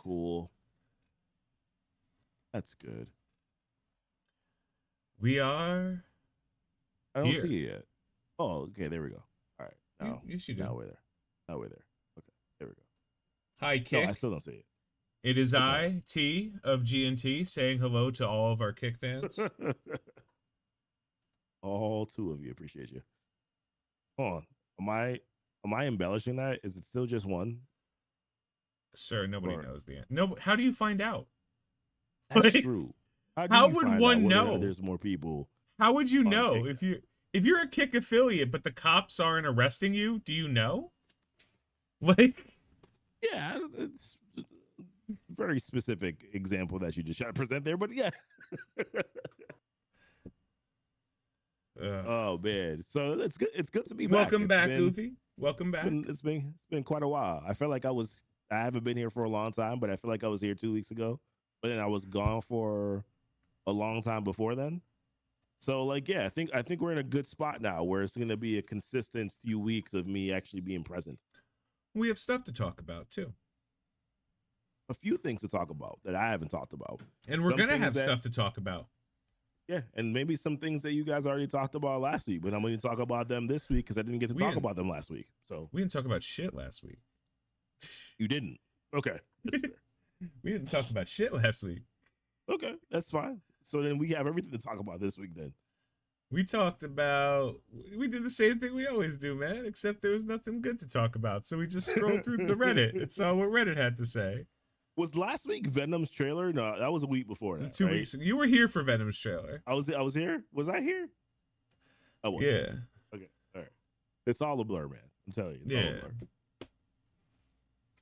Cool. That's good. We are I don't here. see it yet. Oh, okay. There we go. All right. Yes, you do. Now we're there. Now we're there. Okay. There we go. Hi, No, I Kick. still don't see It is it. Okay. I, T of GnT, saying hello to all of our Kick fans. All two of you. Appreciate you. Hold on. Am I embellishing that? Is it still just one? Sir, nobody Or knows the end. No, how do you find out? that's Like, true. How do how you would find out one whether know? there's more people How would you on know Kick? if you're a Kick affiliate but the cops aren't arresting you? Do you know? Like, Yeah, it's a very specific example that you just tried to present there, but yeah. Oh man, so it's good. It's good to be back. Welcome back, Goofy. Welcome back. It's been quite a while. I felt like I haven't been here for a long time, but I feel like I was here 2 weeks ago. But then I was gone for a long time before then. So like, yeah, I think we're in a good spot now where it's going to be a consistent few weeks of me actually being present. We have stuff to talk about too. A few things to talk about that I haven't talked about, and we're gonna have stuff to talk about. Yeah, and maybe some things that you guys already talked about last week, but I'm going to talk about them this week because I didn't get to talk about them last week. So we didn't talk about shit last week. You didn't? Okay. We didn't talk about shit last week. Okay, that's fine. So then we have everything to talk about this week then. We did the same thing we always do, man, except there was nothing good to talk about. So we just scrolled through the Reddit and saw what Reddit had to say. Was last week Venom's trailer? No, that was a week before that. 2 weeks ago. You were here for Venom's trailer. I was here? Was I here? I was. Yeah. Okay. All right. It's all a blur, man. I'm telling you. Yeah.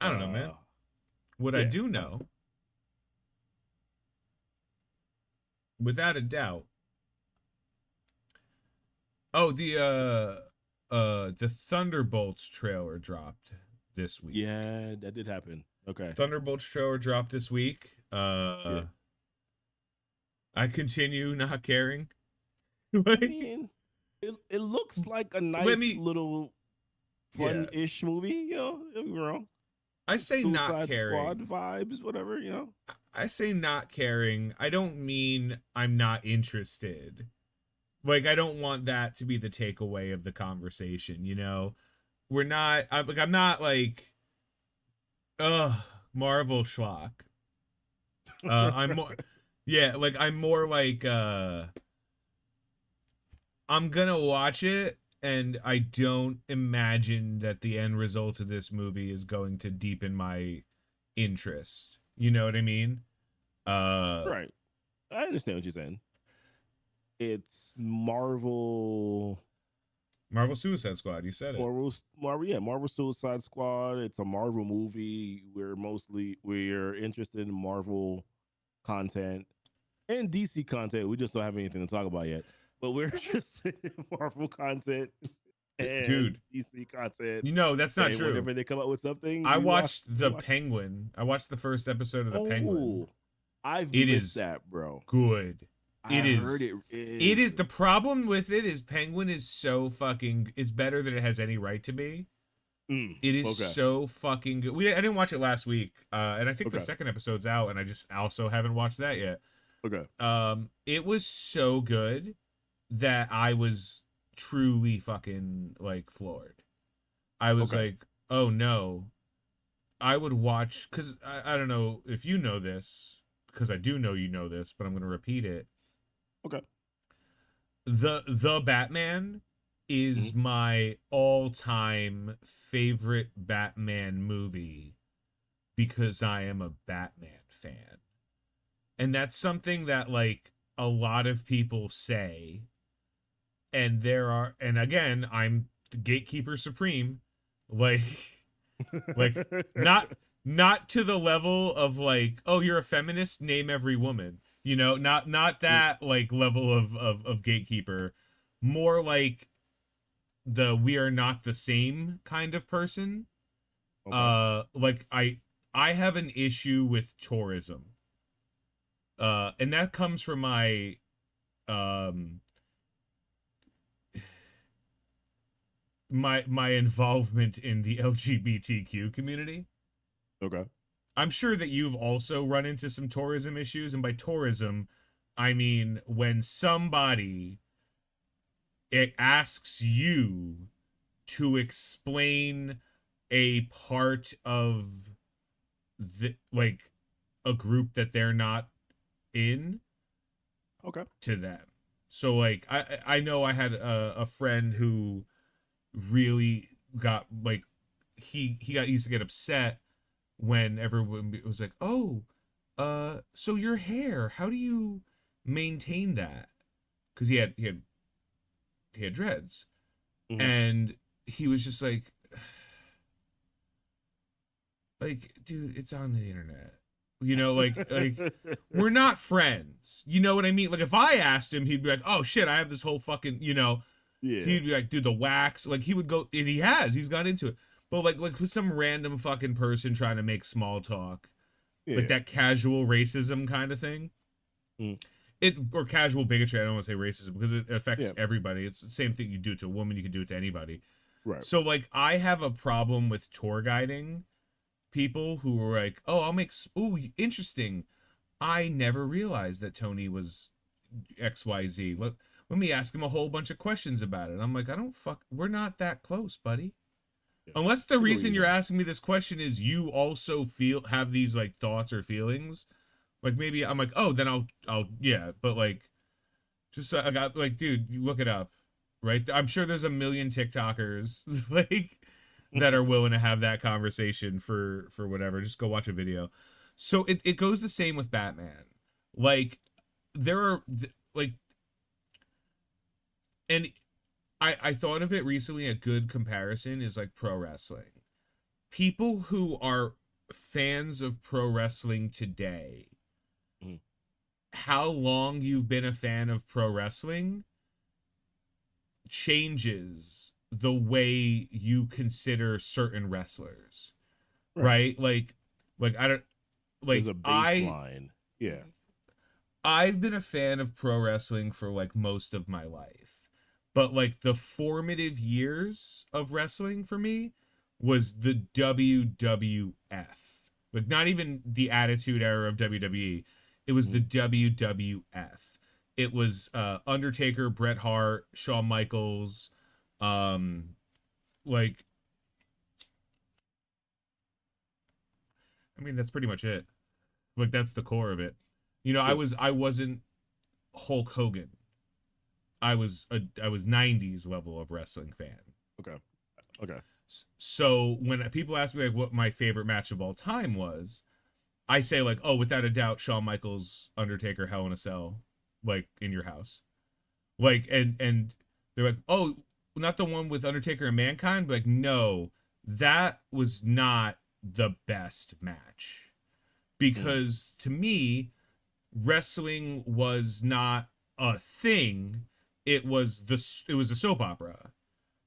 I don't know, man. What I do know, without a doubt. Oh, the Thunderbolts trailer dropped this week. Yeah, that did happen. Okay. Thunderbolts trailer dropped this week. I continue not caring. I mean, it looks like a nice little fun-ish movie, you know, don't get me wrong. I say Suicide not caring. Squad vibes, whatever, you know. I say not caring. I don't mean I'm not interested. Like, I don't want that to be the takeaway of the conversation, you know? I'm not like, Marvel schlock. I'm more, I'm more like, I'm gonna watch it, and I don't imagine that the end result of this movie is going to deepen my interest. You know what I mean? Right. I understand what you're saying. It's Marvel Suicide Squad. You said it. Marvel Suicide Squad. It's a Marvel movie. We're interested in Marvel content and DC content. We just don't have anything to talk about yet. But we're interested in Marvel content and DC content. You know, that's not true. Whenever they come up with something, I watched The Penguin. I watched the first episode of The Penguin. I've missed that, bro. Good. It is. The problem with it is Penguin is so fucking. It's better than it has any right to be. It is so fucking good. I didn't watch it last week, and I think the second episode's out, and I just also haven't watched that yet. Okay. It was so good that I was truly fucking like floored. I was like, oh no. I would watch, because I don't know if you know this, because I do know you know this, but I'm going to repeat it. Okay. The Batman is my all-time favorite Batman movie because I am a Batman fan. And that's something that, like, a lot of people say. And again, I'm the gatekeeper supreme. Like not to the level of like, oh, you're a feminist, name every woman. You know, not that like level of gatekeeper. More like the we are not the same kind of person. Like I have an issue with tourism. And that comes from my my involvement in the LGBTQ community. Okay. I'm sure that you've also run into some tourism issues, and by tourism, I mean when somebody it asks you to explain a part of the like a group that they're not in Okay. to them. So like I know I had a friend who really got like he got used to get upset when everyone was like, "Oh, so your hair, how do you maintain that?" Because he had dreads, Mm-hmm. and he was just like, dude, it's on the internet. You know, like we're not friends. You know what I mean? Like if I asked him, he'd be like, "Oh shit, I have this whole fucking," you know, Yeah. he'd be like, "Dude, the wax." Like he would go, and he's got into it. But like with some random fucking person trying to make small talk, Yeah. like that casual racism kind of thing. Mm. It or casual bigotry. I don't want to say racism because it affects Yeah. everybody. It's the same thing you do to a woman, you can do it to anybody. Right. So like I have a problem with tour guiding people who are like, "Oh, I'll make ooh, interesting. I never realized that Tony was XYZ. Let me ask him a whole bunch of questions about it." I'm like, we're not that close, buddy. Yeah. Unless the I get what reason you're you're saying. asking me this question is you also have these like thoughts or feelings. Like maybe I'm like, "Oh, then I'll yeah," but like just I got like, dude, you look it up, right? I'm sure there's a million TikTokers like that are willing to have that conversation for whatever. Just go watch a video. So it goes the same with Batman. Like there are like, and I thought of it recently. A good comparison is like pro wrestling. People who are fans of pro wrestling today, Mhm. how long you've been a fan of pro wrestling changes the way you consider certain wrestlers, Right. right? Like I don't There's like a baseline. Yeah. I've been a fan of pro wrestling for like most of my life. But like the formative years of wrestling for me was the WWF. Like not even the Attitude Era of WWE. It was the WWF. It was Undertaker, Bret Hart, Shawn Michaels, um like I mean that's pretty much it. Like that's the core of it. You know, Yeah. I wasn't Hulk Hogan. I was 90s level of wrestling fan. Okay. Okay. So when people ask me like what my favorite match of all time was, I say like, oh, without a doubt, Shawn Michaels, Undertaker, Hell in a Cell, like in your house, like and they're like, oh, not the one with Undertaker and Mankind, but like no, that was not the best match Mm. because to me, wrestling was not a thing. It was a soap opera.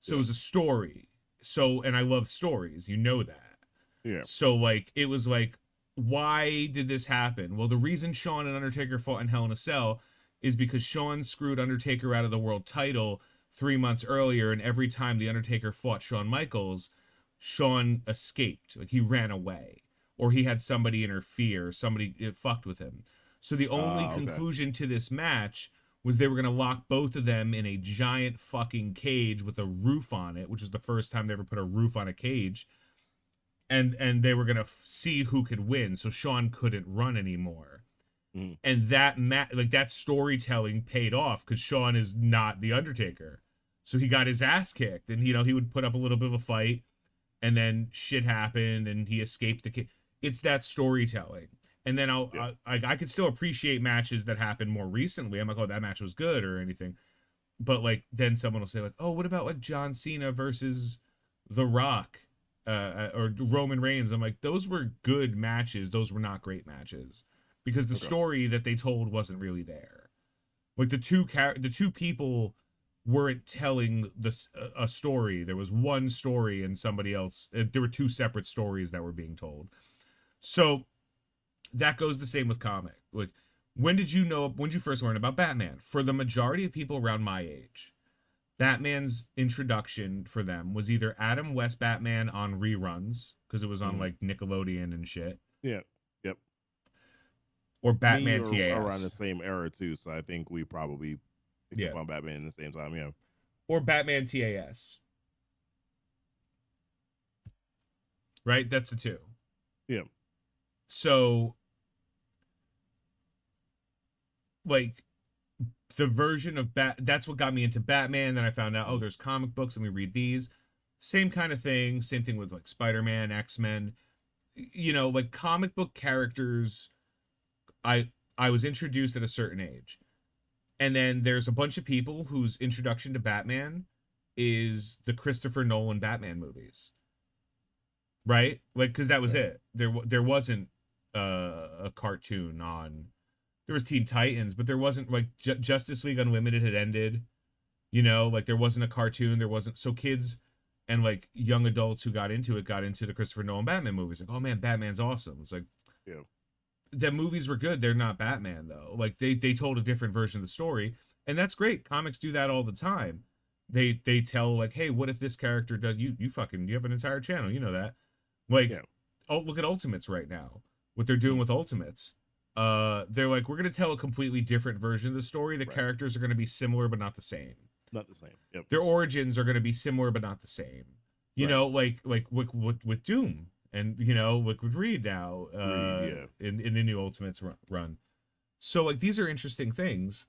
So it Yeah. was a story. So and I love stories, you know that. Yeah. So like it was like why did this happen? Well, the reason Shawn and Undertaker fought in Hell in a Cell is because Shawn screwed Undertaker out of the world title 3 months earlier, and every time the Undertaker fought Shawn Michaels, Shawn escaped. Like he ran away. Or he had somebody interfere, somebody it fucked with him. So the only Okay. conclusion to this match was they were going to lock both of them in a giant fucking cage with a roof on it, which was the first time they ever put a roof on a cage. And they were going to see who could win. So Shawn couldn't run anymore. Mm. And that storytelling paid off cuz Shawn is not the Undertaker. So he got his ass kicked and you know, he would put up a little bit of a fight and then shit happened and he escaped the cage. It's that storytelling. And then Yeah. I could still appreciate matches that happened more recently. I'm like, oh, that match was good or anything. But like, then someone will say like, oh, what about like John Cena versus The Rock, or Roman Reigns? I'm like, those were good matches. Those were not great matches because the Okay. story that they told wasn't really there. Like the two people weren't telling a story. There was one story and somebody else. There were two separate stories that were being told. So that goes the same with comic. Like, when did you first learn about Batman? For the majority of people around my age, Batman's introduction for them was either Adam West Batman on reruns, because it was on Mm. like Nickelodeon and shit, Yeah. or Me Batman or around the TAS. same era too. So I think we probably picked Yeah. up on Batman in the same time. Yeah. Or Batman TAS. Right? That's the two. Yeah. So, like, the version of that's what got me into Batman. Then I found out, oh, there's comic books, and we read these. Same kind of thing. Same thing with like Spider-Man, X-Men. You know, like comic book characters. I was introduced at a certain age, and then there's a bunch of people whose introduction to Batman is the Christopher Nolan Batman movies, right? Like, because that was it. There wasn't a cartoon on. There was Teen Titans, but there wasn't like Justice League Unlimited had ended. You know, like there wasn't a cartoon. There wasn't, so kids and like young adults who got into the Christopher Nolan Batman movies. Like, oh man, Batman's awesome. It's like, Yeah. the movies were good. They're not Batman though. Like they told a different version of the story, and that's great. Comics do that all the time. They tell like, hey, what if this character does, you have an entire channel, you know that. Like, Yeah. oh, look at Ultimates right now. What they're doing with Ultimates. They're like, we're gonna tell a completely different version of the story. The characters are gonna be similar but not the same. Not the same. Yep. Their origins are gonna be similar but not the same. You know, like with Doom. And you know, with Reed now, in the new Ultimates run, so like these are interesting things.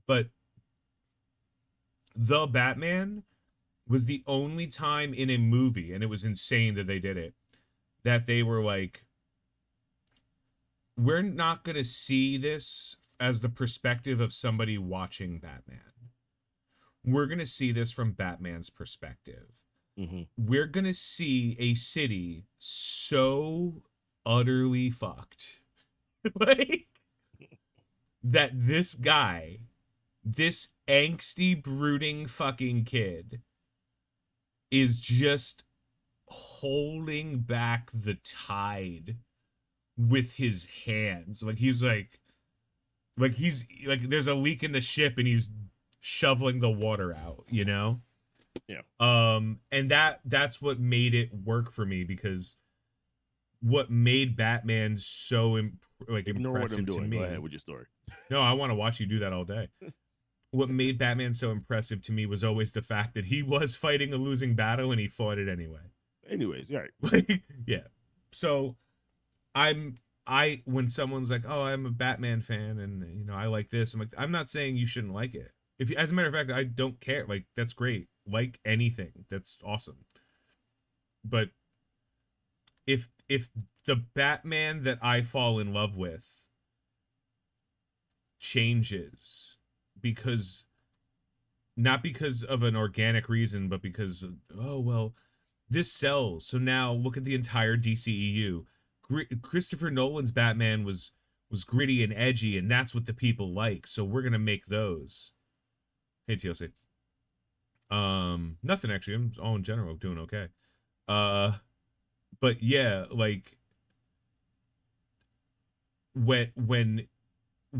But the Batman was the only time in a movie, and it was insane that they did it, that they were like, we're not gonna see this as the perspective of somebody watching Batman. We're gonna see this from Batman's perspective. Mm-hmm. We're gonna see a city so utterly fucked, like that this guy, this angsty, brooding fucking kid, is just holding back the tide with his hands. Like he's there's a leak in the ship and he's shoveling the water out, you know? Yeah. And that's what made it work for me, because what made Batman so impressive to me. Go ahead with your story. No, I want to watch you do that all day. What made Batman so impressive to me was always the fact that he was fighting a losing battle and he fought it anyway. Anyways, you're right. Yeah. So when someone's like, "Oh, I'm a Batman fan and you know, I like this." I'm like, I'm not saying you shouldn't like it. If, as a matter of fact, I don't care. Like, that's great. Like anything, that's awesome. But if the Batman that I fall in love with changes because, not because of an organic reason, but because, oh well, this sells, so now look at the entire DCEU. Christopher Nolan's Batman was gritty and edgy, and that's what the people like, so we're gonna make those. Hey, TLC. Nothing actually. I'm all in general doing okay. But yeah, like when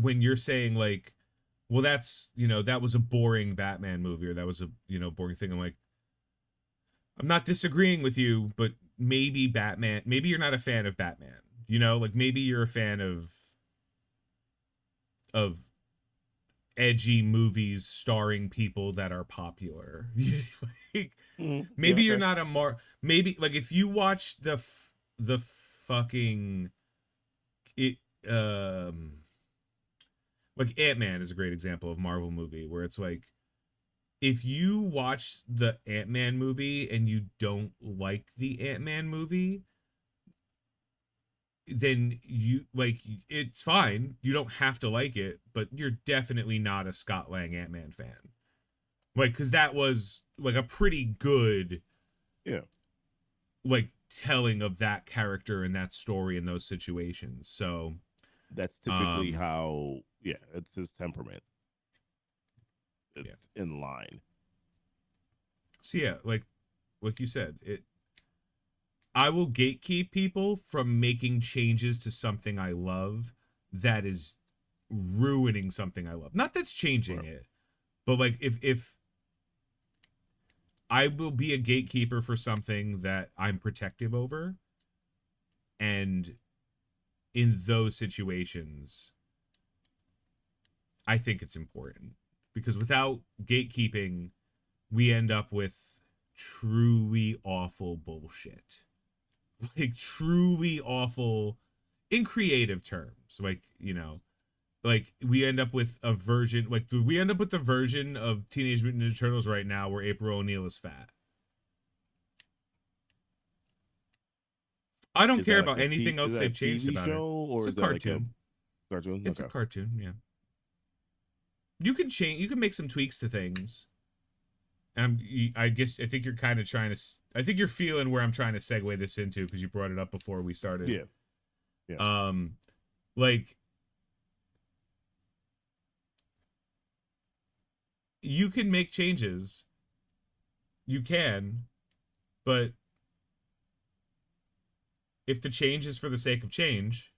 you're saying like, well, that's, you know, that was a boring Batman movie, or that was a, you know, boring thing. I'm like, I'm not disagreeing with you, but maybe you're not a fan of Batman. You know, like maybe you're a fan of edgy movies starring people that are popular. Like, maybe you're not maybe like if you watch the fucking it like Ant-Man is a great example of Marvel movie where it's like, if you watch the Ant-Man movie and you don't like the Ant-Man movie, then you like, it's fine. You don't have to like it, but you're definitely not a Scott Lang Ant-Man fan. Like, because that was like a pretty good, yeah, like telling of that character and that story in those situations. So that's typically how, yeah, it's his temperament. It's in line. So yeah, like you said, I will gatekeep people from making changes to something I love that is ruining something I love. Not that's changing it, but like if I will be a gatekeeper for something that I'm protective over, and in those situations, I think it's important, because without gatekeeping, we end up with truly awful bullshit. Like truly awful in creative terms. Like, you know, like we end up with a version, like we end up with the version of Teenage Mutant Ninja Turtles right now where April O'Neil is fat. I don't Is care that like about anything is else that a they've changed TV about show it. or It's a is that like a cartoon. cartoon? It's a Okay. cartoon, yeah. You can change, you can make some tweaks to things. And I think you're kind of trying to, I think you're feeling where I'm trying to segue this into, because you brought it up before we started. Yeah. Yeah. Like, you can make changes. You can, but if the change is for the sake of change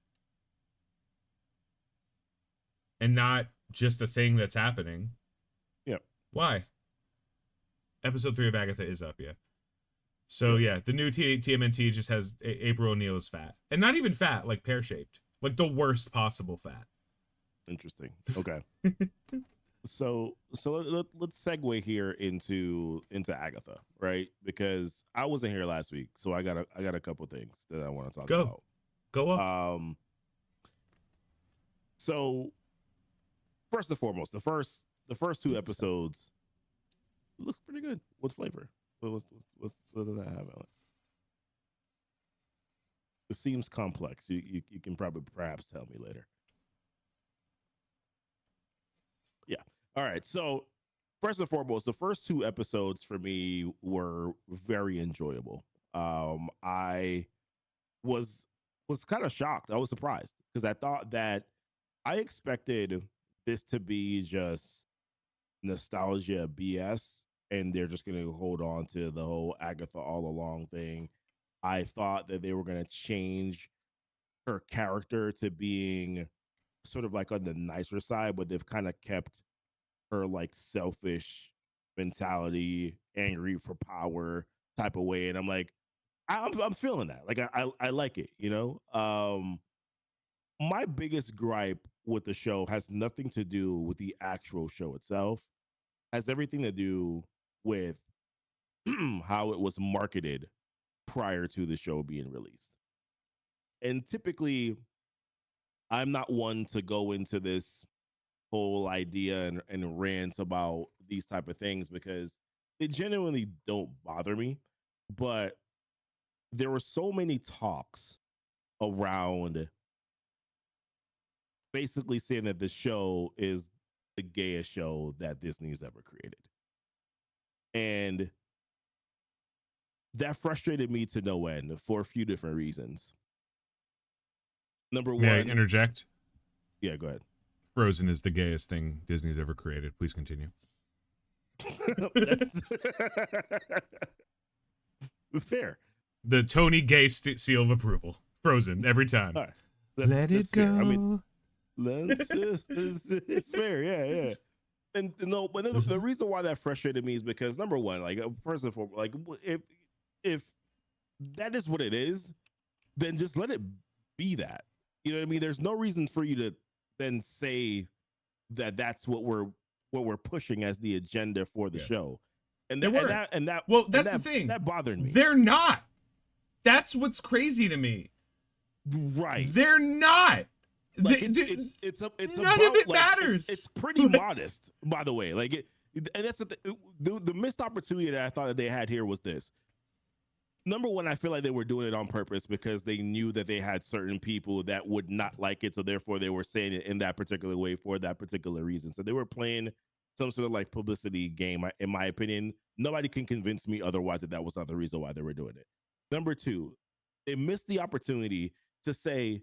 and not just a thing that's happening, Yeah. why? Episode 3 of Agatha is up, yeah. So Good. yeah, the new TMNT just has April O'Neil is fat, and not even fat, like pear shaped, like the worst possible fat. Interesting. Okay. So let's segue here into Agatha, right? Because I wasn't here last week, so I got a couple things that I want to talk Go off. about. So first and foremost, the first two episodes looks pretty good. What flavor? What does that have on it? It seems complex. You can probably perhaps tell me later. Yeah. All right. So first and foremost, the first two episodes for me were very enjoyable. I was kind of shocked. I was surprised because I thought that I expected this to be just nostalgia BS, and they're just going to hold on to the whole Agatha All Along thing. I thought that they were going to change her character to being sort of like on the nicer side, but they've kind of kept her like selfish mentality, angry for power type of way. And I'm like, I'm feeling that. Like I like it, you know? My biggest gripe with the show has nothing to do with the actual show itself, has everything to do with how it was marketed prior to the show being released. And typically, I'm not one to go into this whole idea and rant about these type of things because they genuinely don't bother me. But there were so many talks around basically saying that the show is the gayest show that Disney's ever created. And that frustrated me to no end for a few different reasons. Number May I one, interject? yeah, go ahead. Frozen is the gayest thing Disney's ever created. Please continue. That's fair. The Tony Gay seal of approval. Frozen every time. All right. Let it go. Fair. I mean, it's fair. Yeah, yeah. And no, but the reason why that frustrated me is because number one, like first and foremost, like if that is what it is, then just let it be that. You know what I mean? There's no reason for you to then say that that's what we're pushing as the agenda for the show. And that well, that's the thing. That bothered me. They're not. That's what's crazy to me. Right. They're not. Like it's none about, of it like, matters. It's pretty modest, by the way. Like and that's the missed opportunity that I thought that they had here was this. Number one, I feel like they were doing it on purpose because they knew that they had certain people that would not like it, so therefore they were saying it in that particular way for that particular reason. So they were playing some sort of like publicity game. In my opinion, nobody can convince me otherwise that was not the reason why they were doing it. Number two, they missed the opportunity to say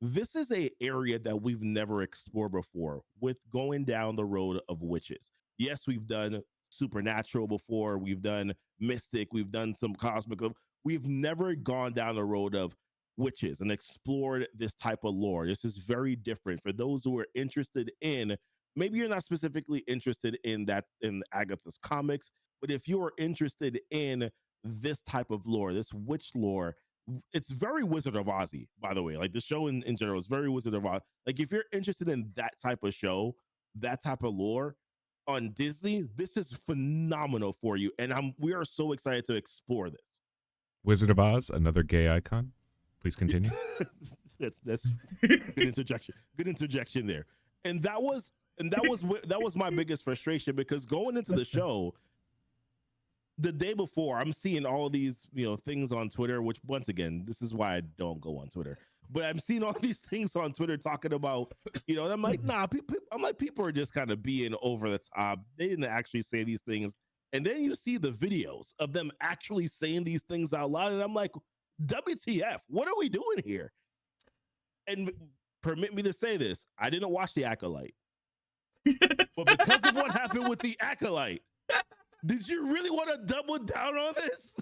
this is a area that we've never explored before with going down the road of witches. Yes, we've done supernatural before, we've done mystic, we've done some cosmic. We've never gone down the road of witches and explored this type of lore. This is very different for those who are interested in. Maybe you're not specifically interested in that in Agatha's comics, but if you are interested in this type of lore, this witch lore, it's very Wizard of Ozzy, by the way. Like the show in general is very Wizard of Oz. Like if you're interested in that type of show, that type of lore on Disney, this is phenomenal for you. And we are so excited to explore this. Wizard of Oz, another gay icon. Please continue. that's good interjection. Good interjection there. And that was my biggest frustration, because going into the show the day before, I'm seeing all these, things on Twitter, which once again, this is why I don't go on Twitter. But I'm seeing all these things on Twitter talking about, and I'm like, nah, people are just kind of being over the top. They didn't actually say these things. And then you see the videos of them actually saying these things out loud. And I'm like, WTF, what are we doing here? And permit me to say this, I didn't watch The Acolyte. But because of what happened with The Acolyte, did you really want to double down on this?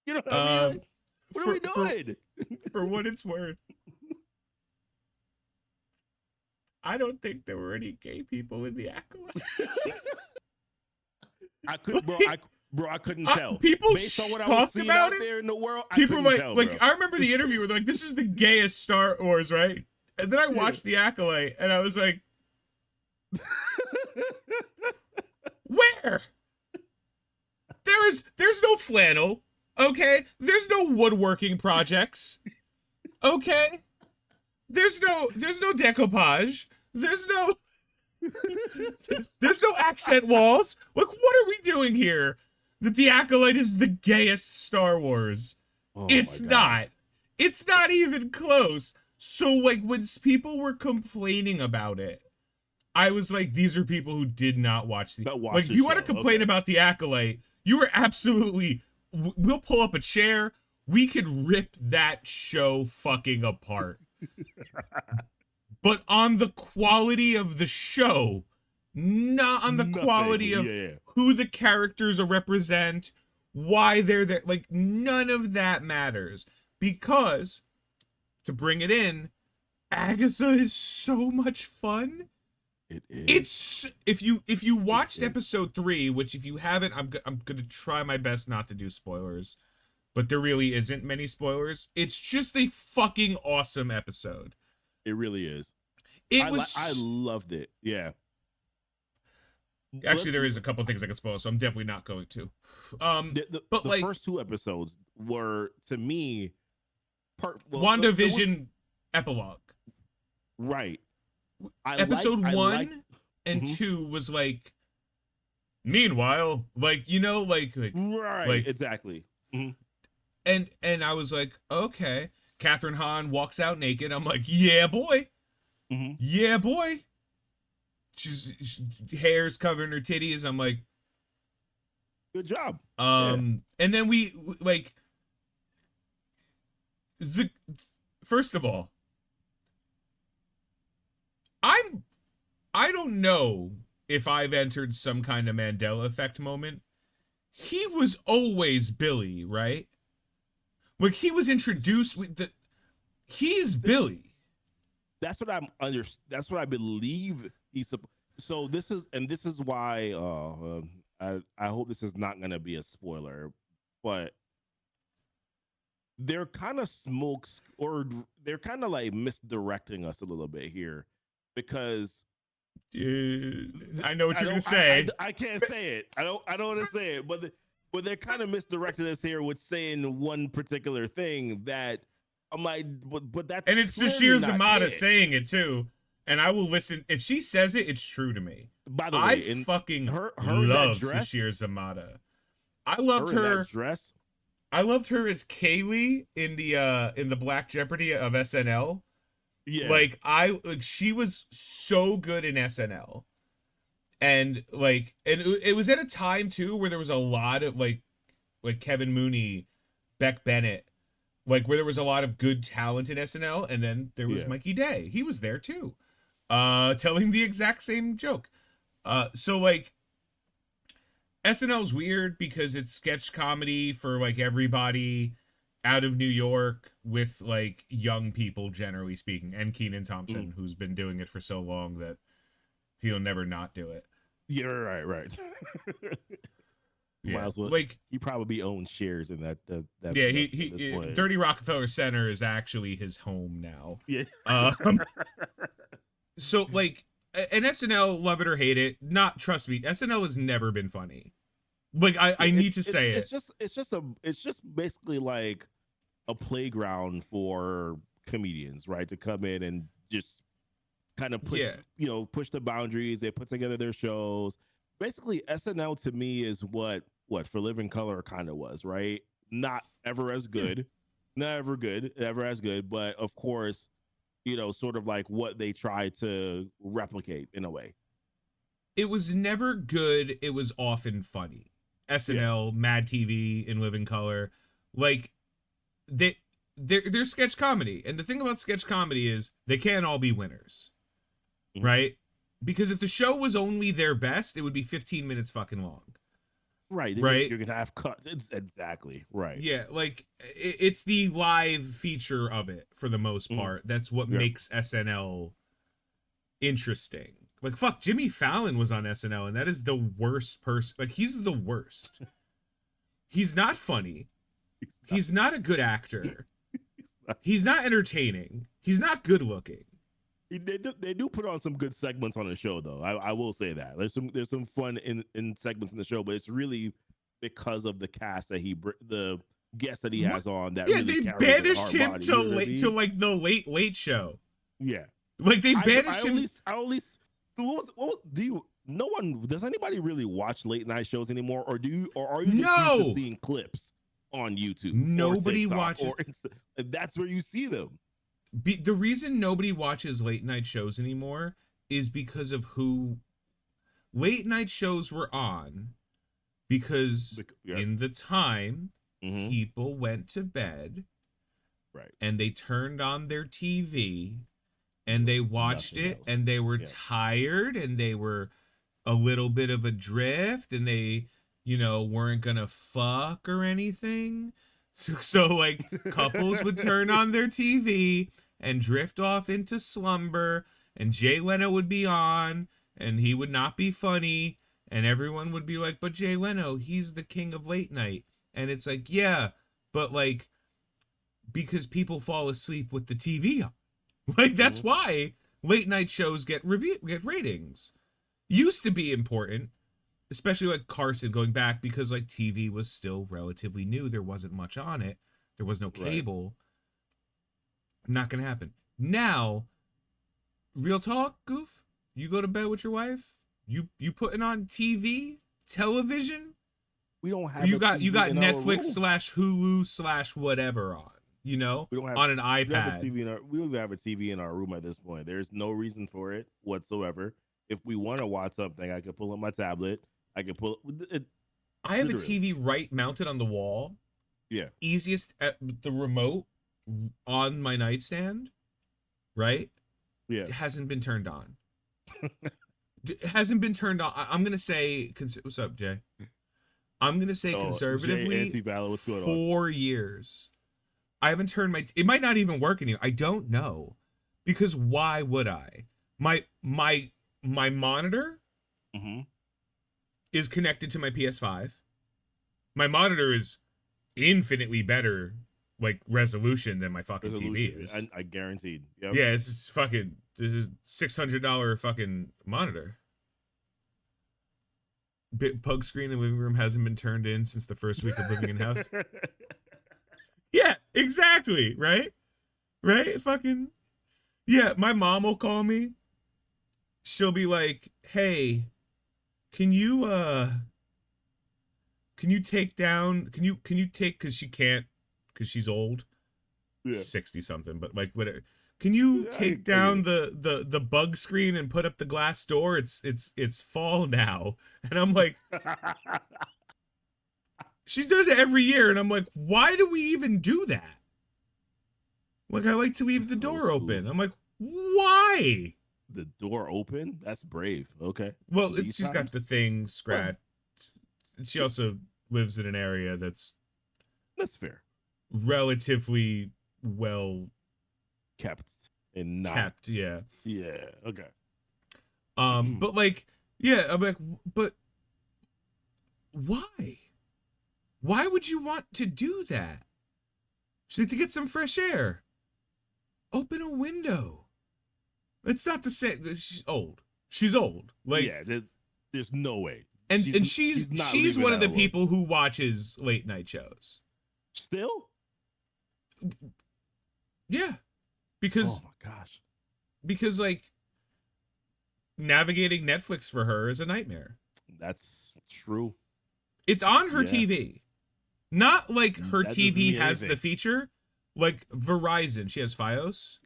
You know what I mean? Like, what are we doing? For what it's worth, I don't think there were any gay people in The Acolyte. I couldn't tell. People based on what I was talked seeing about out there in the world. People I tell, like I remember the interview where they're like, "This is the gayest Star Wars," right? And then I watched The Acolyte, and I was like, "Where? There's no flannel, okay? There's no woodworking projects, okay? There's no decoupage. There's no accent walls. Like, what are we doing here? That The Acolyte is the gayest Star Wars. Oh, it's not. It's not even close. So, like, when people were complaining about it, I was like, these are people who did not watch if you want to complain about The Acolyte, you were absolutely... We'll pull up a chair. We could rip that show fucking apart. But on the quality of the show, not on the quality of who the characters represent, why they're there. Like, none of that matters. Because, to bring it in, Agatha is so much fun. It is. It's if you watched episode 3, which if you haven't, I'm gonna try my best not to do spoilers, but there really isn't many spoilers. It's just a fucking awesome episode. It really is. I loved it. Yeah. Actually, there is a couple of things I could spoil, so I'm definitely not going to. But the first 2 episodes were, to me, WandaVision epilogue. Right. Episode 1 and 2 was like, meanwhile, like, right, like, exactly. Mm-hmm. And I was like, okay. Catherine Hahn walks out naked. I'm like, yeah, boy. Mm-hmm. Yeah, boy. She's hair's covering her titties. I'm like, good job. And then we like first of all, I don't know if I've entered some kind of Mandela effect moment. He was always Billy, right? Like, he was introduced with he's Billy. That's what that's what I believe he's. So this is why I hope this is not going to be a spoiler, but they're kind of they're kind of like misdirecting us a little bit here, because I know what you're gonna say. I can't say it. I don't want to say it, but they're kind of misdirecting us here with saying one particular thing that I'm like, but that's, and it's Sashir Zamata saying it too. And I will listen. If she says it, it's true to me. By the way, I fucking love Sashir Zamata. I loved her dress. I loved her as Kaylee in the Black Jeopardy of SNL. Yeah. Like, she was so good in SNL. And it was at a time too where there was a lot of like Kevin Mooney, Beck Bennett, like, where there was a lot of good talent in SNL, and then there was Mikey Day. He was there too, telling the exact same joke. So like, SNL's weird because it's sketch comedy for like everybody out of New York with like young people, generally speaking, and Kenan Thompson, who's been doing it for so long that he'll never not do it. Yeah, right. Might Yeah, as well. like He probably owns shares in that. yeah, at this point. Dirty Rockefeller Center is actually his home now. Yeah. So like, and SNL, love it or hate it, not trust me, SNL has never been funny. Like I need to say it. It's just basically like a playground for comedians, right? To come in and just kind of push, push the boundaries. They put together their shows. Basically, SNL to me is what For Living Color kind of was, right? Not ever as good, not ever as good, but of course, sort of like what they try to replicate in a way. It was never good. It was often funny. SNL, Mad TV, In Living Color, like they're sketch comedy, and the thing about sketch comedy is they can't all be winners, right? Because if the show was only their best, it would be 15 minutes fucking long. Right. Right. You're going to have cuts. It's exactly right. Yeah. Like it's the live feature of it for the most part. That's what makes SNL interesting. Like, fuck, Jimmy Fallon was on SNL, and that is the worst person. Like, he's the worst. He's not funny. He's not a good actor. He's not entertaining. He's not good looking. They do put on some good segments on the show, though. I will say that there's some fun in segments in the show, but it's really because of the cast that the guests that he has on. That really they banished him to like the Late Show. Yeah, like they banished him. Does anybody really watch late night shows anymore, or are you just used to seeing clips on YouTube? Nobody watches. That's where you see them. The reason nobody watches late night shows anymore is because of who late night shows were on. Because in the time, people went to bed, right, and they turned on their TV, and they watched it, and they were tired, and they were a little bit of adrift, and they, weren't gonna fuck or anything. So like couples would turn on their TV and drift off into slumber, and Jay Leno would be on, and he would not be funny, and everyone would be like, but Jay Leno, he's the king of late night. And it's like, yeah, but like, because people fall asleep with the TV on. Like, that's why late night shows get ratings. Used to be important, especially like Carson, going back, because like TV was still relatively new. There wasn't much on it. There was no cable. Right. Not gonna happen. Now, real talk, Goof, you go to bed with your wife, you putting on television. We don't have. You got Netflix /Hulu /whatever on. We don't have, on an iPad. We don't have a TV in our room at this point. There's no reason for it whatsoever. If we want to watch something, I could pull up my tablet. I could pull it. I have a TV mounted on the wall. Yeah. Easiest at the remote on my nightstand. Right? Yeah. It hasn't been turned on. It hasn't been turned on. I'm going to say, what's up, Jay? I'm going to say conservatively, Jay, what's going 4 years. I haven't turned it might not even work anymore. I don't know. Because why would I? My monitor is connected to my PS5. My monitor is infinitely better like resolution than my fucking TV is. I guaranteed. Yep. Yeah, it's fucking $600 fucking monitor. Pug screen in living room hasn't been turned in since the first week of living in house. Yeah, exactly. Right? Fucking. Yeah, my mom will call me. She'll be like, hey, can you take down, cause she can't, cause she's old, 60 something, but like whatever. Can you take down the bug screen and put up the glass door? It's fall now. And I'm like, she does it every year. And I'm like, why do we even do that? Like, I like to leave the door open. I'm like, why? The door open? That's brave. Okay. Well, she's got the thing scratched. She also lives in an area that's fair. Relatively well kept and not kept, yeah. Yeah, okay. But like, yeah, I'm like, but why? Why would you want to do that? She's like, to get some fresh air. Open a window. It's not the same. She's old. She's old. Like, yeah, there's no way. And she's one of the alone. people who watches late night shows. Still? Yeah. Because oh my gosh. Because like navigating Netflix for her is a nightmare. That's true. It's on her TV. Not like her that TV has the feature. Like Verizon, she has Fios.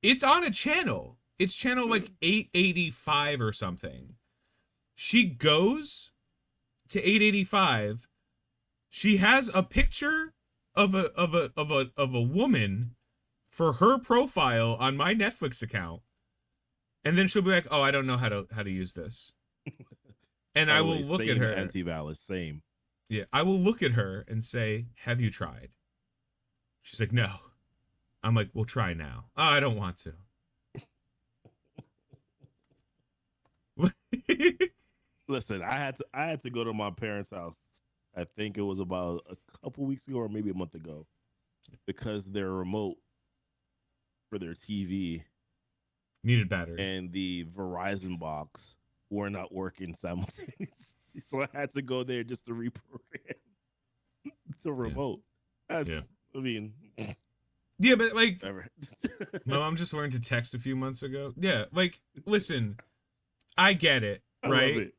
It's on a channel. It's channel like 885 or something. She goes to 885. She has a picture of a woman for her profile on my Netflix account. And then she'll be like, "Oh, I don't know how to use this." And I will look at her. Anti-valid, same. Yeah, I will look at her and say, "Have you tried?" She's like, "No." I'm like, "Well, try now." "Oh, I don't want to." Listen, I had to go to my parents' house. I think it was about a couple weeks ago or maybe a month ago, because their remote for their TV needed batteries and the Verizon box were not working simultaneously. So I had to go there just to reprogram the remote. That's, I mean, yeah, but like, my mom just learned to text a few months ago. Yeah, like, listen, I get it, right? Love it.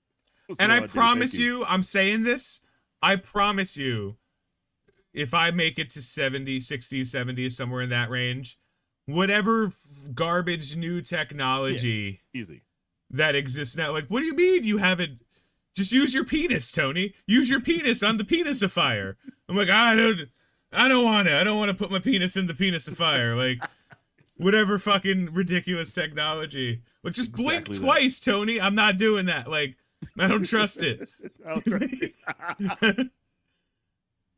And I promise you, I'm saying this, I promise you, if I make it to 70, 60, 70, somewhere in that range, whatever garbage new technology easy that exists now, like, what do you mean you haven't? Just use your penis, Tony. Use your penis on the penisifier. I'm like, I don't want to. I don't want to put my penis in the penisifier. Like, whatever fucking ridiculous technology. Like, just blink twice, Tony. I'm not doing that. Like, I don't trust it.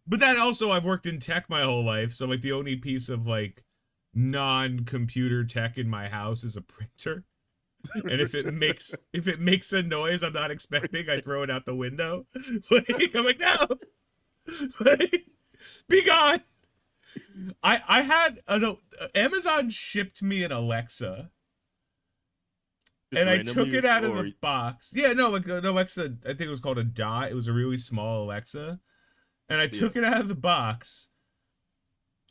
But that also, I've worked in tech my whole life, so like the only piece of like non-computer tech in my house is a printer. And if it makes a noise I'm not expecting, I throw it out the window. Like, I'm like, no, like, be gone. I had Amazon shipped me an Alexa. And I took it out of the box. Yeah, no, like an Alexa, I think it was called a Dot. It was a really small Alexa. And I took it out of the box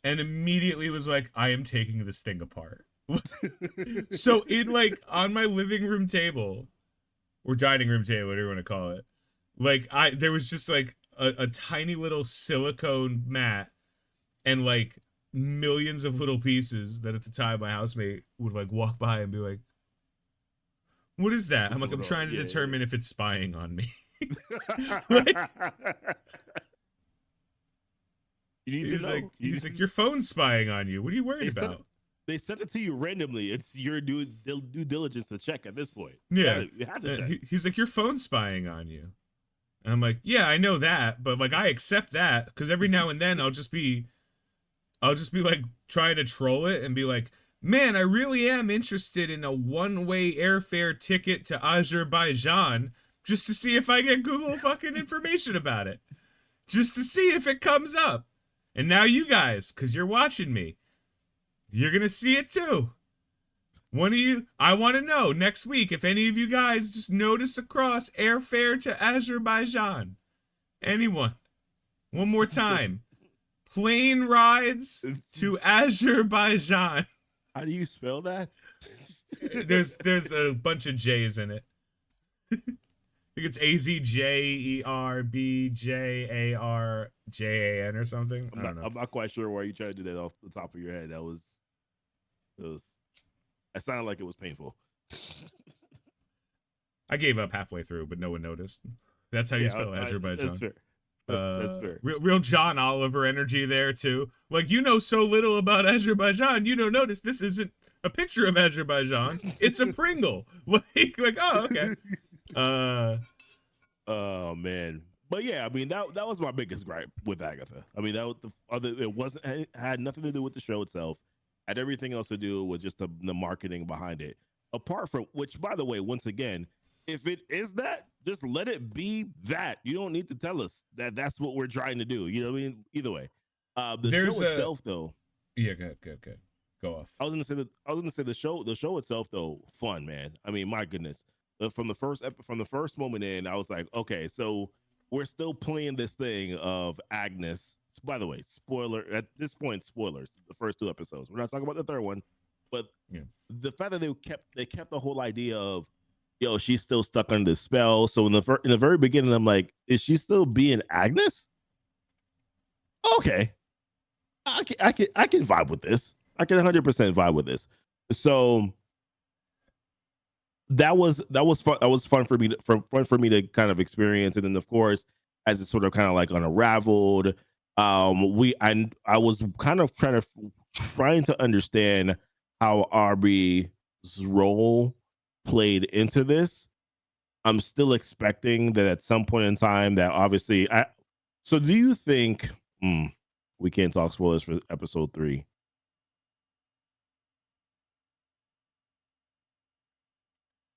and immediately was like, I am taking this thing apart. So in like on my living room table or dining room table, whatever you want to call it, like there was just like a tiny little silicone mat and like millions of little pieces that at the time my housemate would like walk by and be like, "What is that?" I'm like, "I'm trying to determine if it's spying on me." He's like, "Your phone's spying on you. What are you worried about?" They sent it to you randomly. It's your due diligence to check at this point. Yeah. You have to check. He's like, "Your phone's spying on you." And I'm like, "Yeah, I know that, but like I accept that because every now and then I'll just be like trying to troll it and be like, man, I really am interested in a one-way airfare ticket to Azerbaijan just to see if I get Google fucking information about it. Just to see if it comes up. And now you guys, because you're watching me, you're going to see it too. One of you, I want to know next week if any of you guys just notice across airfare to Azerbaijan. Anyone. One more time. Plane rides to Azerbaijan. How do you spell that? There's a bunch of J's in it. I think it's AZJERBJARJAN or something. I don't know. I'm not quite sure why you trying to do that off the top of your head. That sounded like it was painful. I gave up halfway through, but no one noticed. That's how you spell Azerbaijan. That's fair. That's fair. Real John Oliver energy there too. Like, you know so little about Azerbaijan, you don't notice this isn't a picture of Azerbaijan. It's a Pringle. like oh, okay. Oh man. But yeah, I mean that was my biggest gripe with Agatha. I mean it had nothing to do with the show itself. Had everything else to do with just the marketing behind it. Apart from which, by the way, once again, If it is that, just let it be that. You don't need to tell us that that's what we're trying to do. You know what I mean? Either way, the show There's a itself, though. yeah, good. Go off. I was gonna say the show itself, though, fun, man. I mean, my goodness, from the from the first moment in, I was like, okay, so we're still playing this thing of Agnes. By the way, spoiler at this point, spoilers. The first two episodes. We're not talking about the third one, but Yeah. the fact that they kept the whole idea of, yo, she's still stuck under the spell. So in the very beginning, I'm like, is she still being Agnes? Okay, I can vibe with this. I can 100% vibe with this. So that was fun. That was fun for me fun for me to kind of experience. And then of course, as it sort of kind of like unraveled, I was kind of trying to understand how Aubrey's role played into this. I'm still expecting that at some point in time that obviously I so do you think we can't talk spoilers for episode 3?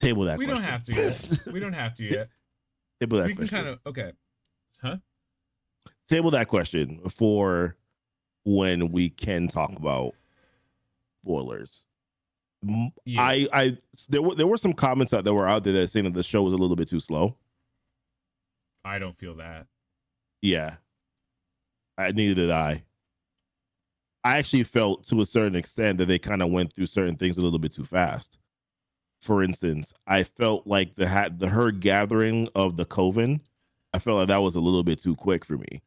Table that We question. don't have to yet. We don't have to yet. Table that We can question. kind of okay. Huh? Table that question for when we can talk about spoilers. Yeah. There were some comments that were out there that saying that the show was a little bit too slow. I don't feel that. Yeah, neither did I. I actually felt to a certain extent that they kind of went through certain things a little bit too fast. For instance, I felt like the her gathering of the coven, I felt like that was a little bit too quick for me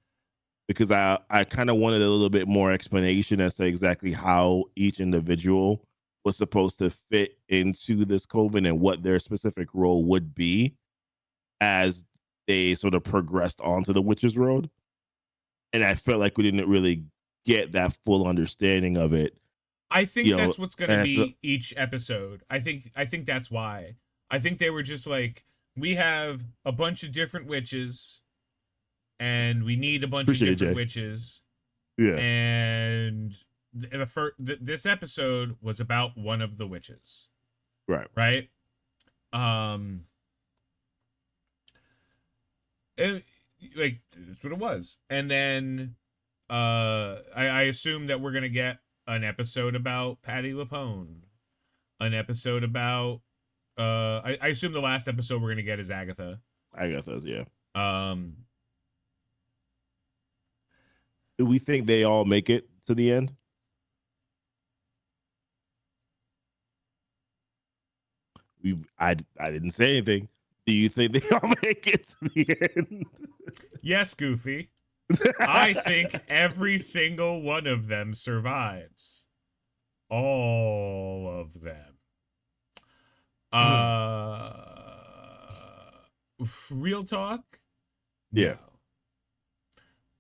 because I kind of wanted a little bit more explanation as to exactly how each individual was supposed to fit into this coven and what their specific role would be as they sort of progressed onto the witch's road. And I felt like we didn't really get that full understanding of it. I think that's what's going to and be each episode. I think that's why. I think they were just like, we have a bunch of different witches and we need a bunch of different witches. Yeah. And this episode was about one of the witches. Right. Right? And, like, that's what it was. And then I assume that we're going to get an episode about Patty LaPone, an episode about I assume the last episode we're gonna get is Agatha. Agatha's, yeah. Do we think they all make it to the end? I didn't say anything. Do you think they all make it to the end? Yes, Goofy. I think every single one of them survives. All of them. Real talk? Yeah. No.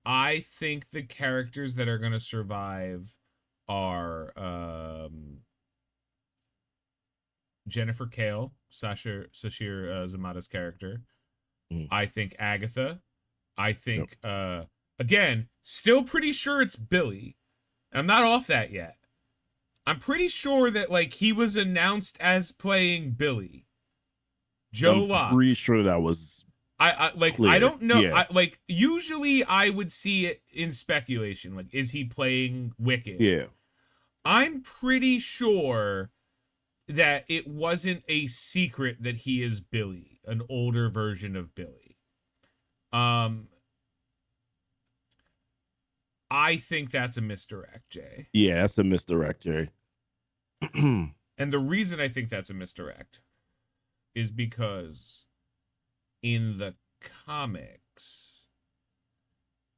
I think the characters that are going to survive are Jennifer Kale, Sashir Zamata's character. I think Agatha. I think again, still pretty sure it's Billy. I'm not off that yet. I'm pretty sure that like he was announced as playing Billy. Joe Locke. I'm pretty sure that was I like clear. I don't know. Yeah. Like usually I would see it in speculation. Like, is he playing Wicked? Yeah. I'm pretty sure that it wasn't a secret that he is Billy, an older version of Billy. I think that's a misdirect, Jay. Yeah, that's a misdirect, Jay. And the reason I think that's a misdirect is because in the comics,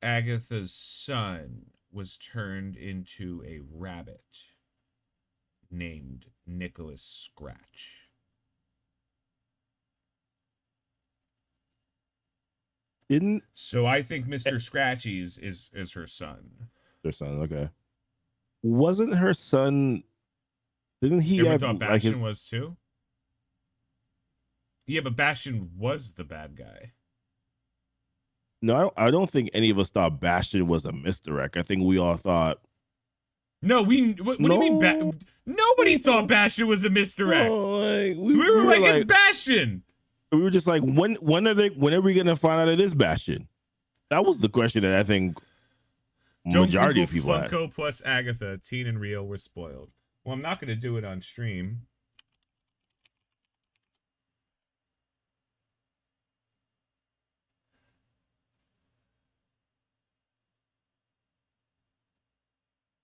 Agatha's son was turned into a rabbit named Nicholas Scratch. So I think Mr. Scratchy's is her son. Her son, okay. Wasn't her son? Didn't he Everyone have thought like Bastion was too? Yeah, but Bastion was the bad guy. No, I don't think any of us thought Bastion was a misdirect. I think we all thought. No, what do you mean? Nobody thought Bastion was a misdirect. Oh, like, we were like, it's Bastion. We were just like, when are we gonna find out it is Bastion? That was the question that I think Don't majority Google of people had. Funko plus Agatha. Teen and Rio were spoiled. Well, I'm not going to do it on stream.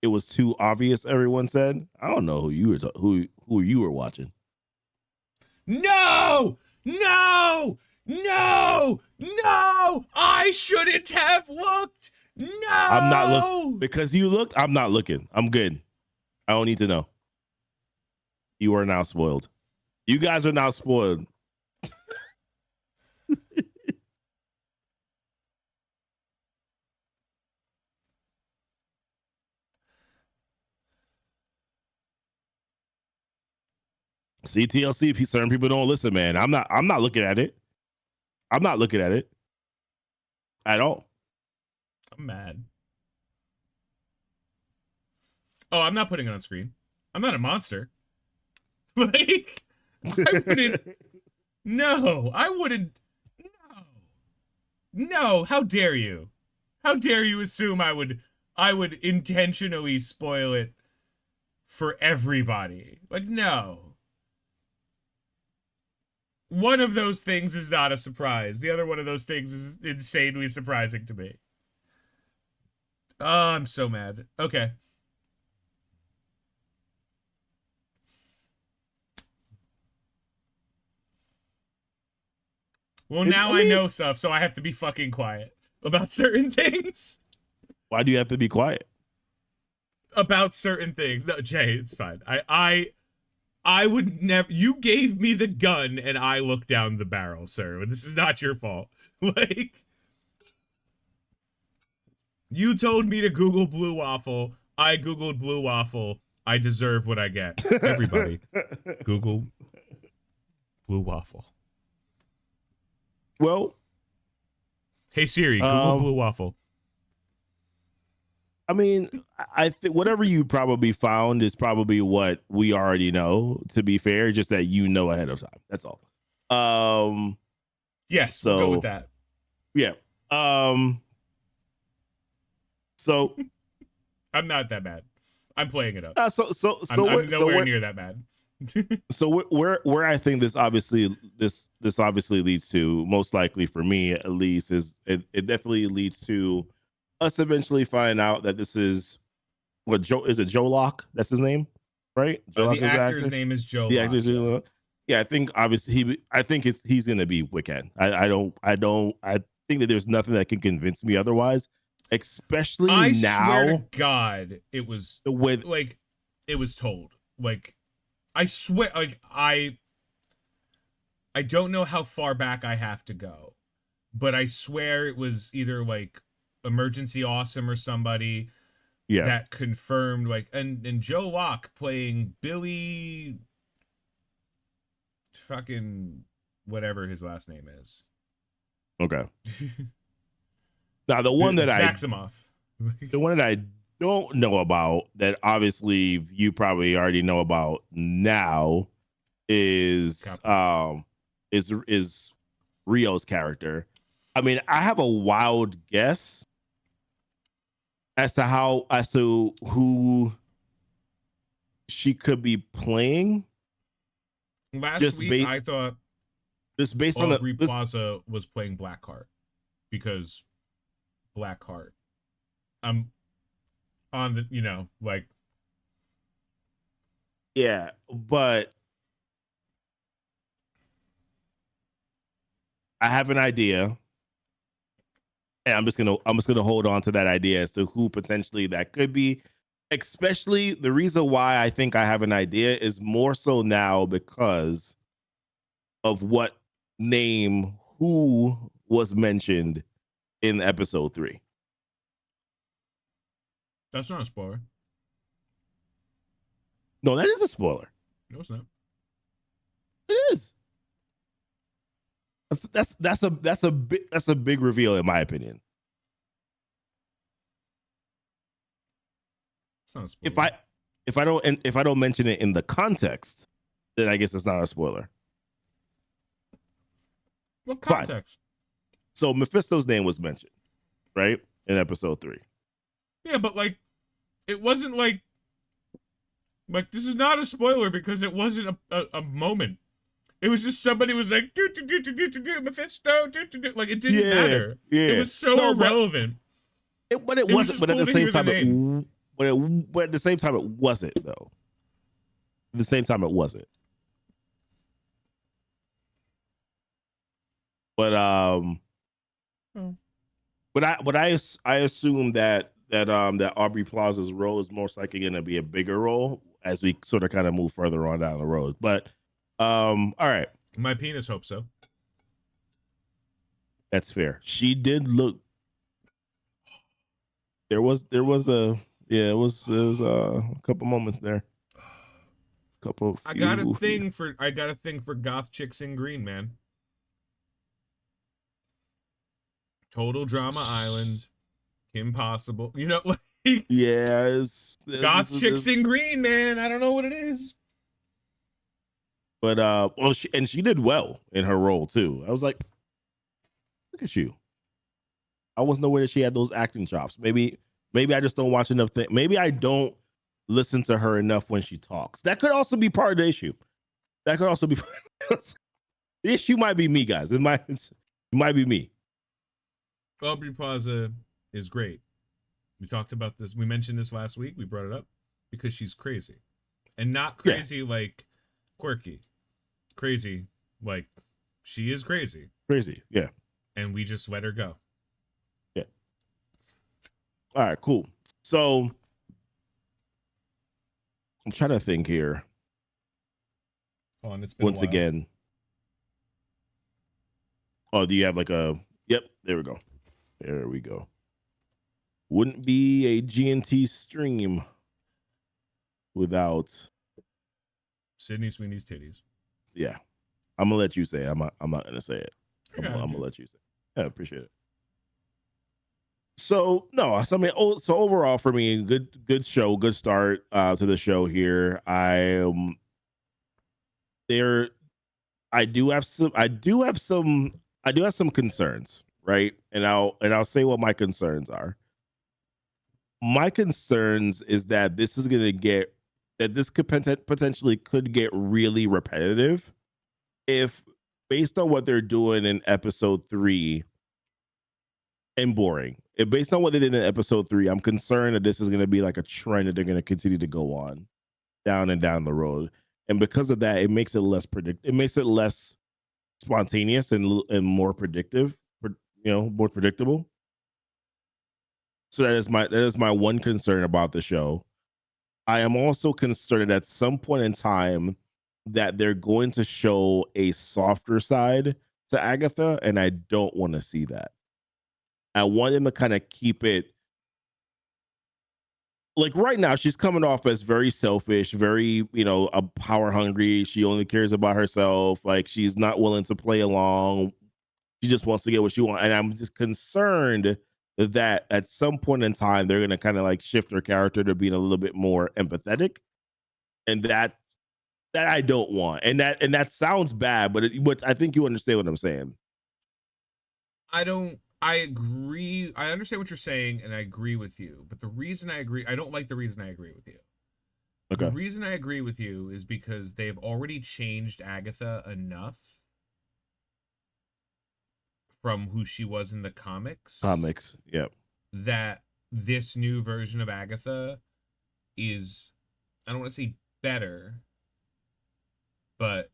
It was too obvious. Everyone said, I don't know who you were who you were watching. No! No! No! No! I shouldn't have looked. No! I'm not looking because you looked. I'm not looking. I'm good. I don't need to know. You are now spoiled. You guys are now spoiled. CTLC, certain people don't listen, man. I'm not looking at it. I'm not looking at it at all. I'm mad. Oh, I'm not putting it on screen. I'm not a monster. Like, I wouldn't. No, I wouldn't. No. No, how dare you? How dare you assume I would intentionally spoil it for everybody? Like, no. One of those things is not a surprise. The other one of those things is insanely surprising to me. Oh, I'm so mad. Okay. Well, now I know stuff, so I have to be fucking quiet about certain things. Why do you have to be quiet? About certain things. No, Jay, it's fine. I would never. You gave me the gun and I looked down the barrel, sir. This is not your fault. Like, you told me to Google blue waffle. I Googled blue waffle. I deserve what I get. Everybody, Google blue waffle. Well, hey Siri, Google blue waffle. I mean, I think whatever you probably found is probably what we already know, to be fair, just that you know ahead of time. That's all. Yes, so, we'll go with that. Yeah. So I'm not that bad. I'm playing it up. I'm nowhere near that bad. So where I think this obviously leads to, most likely for me at least, is it definitely leads to us eventually finding out that this is Joe Locke? That's his name, right? The actor's name is Joe Locke. Actor's Locke. Yeah, I think obviously he's gonna be Wiccan. I think that there's nothing that can convince me otherwise, especially I now. I swear to God, it was the way like it was told. Like, I swear, like I don't know how far back I have to go, but I swear it was either like Emergency Awesome or somebody that confirmed, like, and Joe Locke playing Billy fucking whatever his last name is. Okay. Now the one that Maximoff. The one that I don't know about, that obviously you probably already know about now, is Rio's character. I mean, I have a wild guess as to who she could be playing. Last week, I thought just based on Aubrey Plaza was playing Blackheart, because Blackheart. I'm on the, like. Yeah, but I have an idea, and I'm just gonna hold on to that idea as to who potentially that could be. Especially the reason why I think I have an idea is more so now because of what name who was mentioned in episode 3. That's not a spoiler. No, that is a spoiler. No, it's not. It is. That's a big reveal in my opinion. It's not a spoiler. If I don't mention it in the context, then I guess it's not a spoiler. What Fine. context? So Mephisto's name was mentioned, right? In episode 3. Yeah, but like, it wasn't like this is not a spoiler because it wasn't a moment. It was just somebody was like, Mephisto, like it didn't matter. Yeah. It was so irrelevant. But it wasn't. But at the same time, but at the same time, it wasn't though. At the same time, it wasn't. But I assume that Aubrey Plaza's role is most likely going to be a bigger role as we sort of kind of move further on down the road. But all right, my penis hopes so. That's fair. She did look. There was a couple moments there. I got a thing for goth chicks in green, man. Total Drama Island, Kim Possible. You know, like, yeah, goth chicks in green, man. I don't know what it is. But well, she did well in her role too. I was like, look at you. I wasn't aware that she had those acting chops. Maybe I just don't watch enough things. Maybe I don't listen to her enough when she talks. That could also be part of the issue. That could also be the issue. Might be me, guys. It might be me. Aubrey Plaza is great. We talked about this. We mentioned this last week. We brought it up because she's crazy, and not crazy like quirky. Crazy like she is crazy. Crazy, yeah. And we just let her go. Yeah. All right, cool. So I'm trying to think here. Hold on, it's been once again. Oh, do you have like a? Yep, there we go. There we go. Wouldn't be a GnT stream without Sydney Sweeney's titties. Yeah, I'm gonna let you say it. I'm not gonna say it. I'm gonna let you say it. Yeah, appreciate it. So no, so I mean, so overall for me, good show, good start to the show here. I do have some concerns, right? And I'll say what my concerns are. My concerns is that this could potentially get really repetitive if, based on what they're doing in episode 3, and boring. If based on what they did in episode 3, I'm concerned that this is going to be like a trend that they're going to continue to go on down the road. And because of that, it makes it less it makes it less spontaneous and more predictive, more predictable. So that is my one concern about the show. I am also concerned at some point in time that they're going to show a softer side to Agatha, and I don't want to see that. I want them to kind of keep it like right now. She's coming off as very selfish, very, a power hungry. She only cares about herself. Like, she's not willing to play along. She just wants to get what she wants. And I'm just concerned that at some point in time, they're going to kind of like shift her character to being a little bit more empathetic. And that I don't want. And that sounds bad, but I think you understand what I'm saying. I agree. I understand what you're saying, and I agree with you. But the reason I agree, I don't like the reason I agree with you. Okay. The reason I agree with you is because they've already changed Agatha enough from who she was in the comics. Yep. That this new version of Agatha is, I don't want to say better, but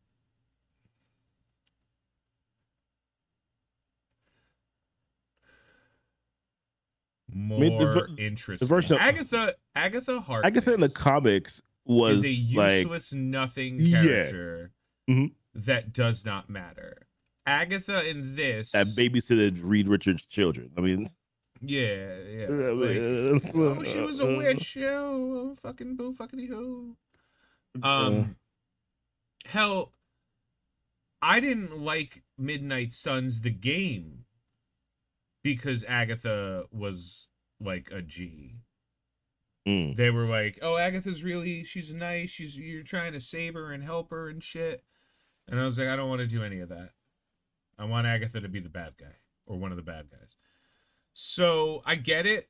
more interesting. The version of Agatha Harkness. Agatha in the comics was a useless nothing character that does not matter. Agatha in this that babysitted Reed Richards' children. I mean, yeah. Like, she was a witch. Fucking boo, fuckity hoo. Hell, I didn't like Midnight Suns the game because Agatha was like a G. They were like, oh, Agatha's she's nice. You're trying to save her and help her and shit. And I was like, I don't want to do any of that. I want Agatha to be the bad guy or one of the bad guys. So I get it,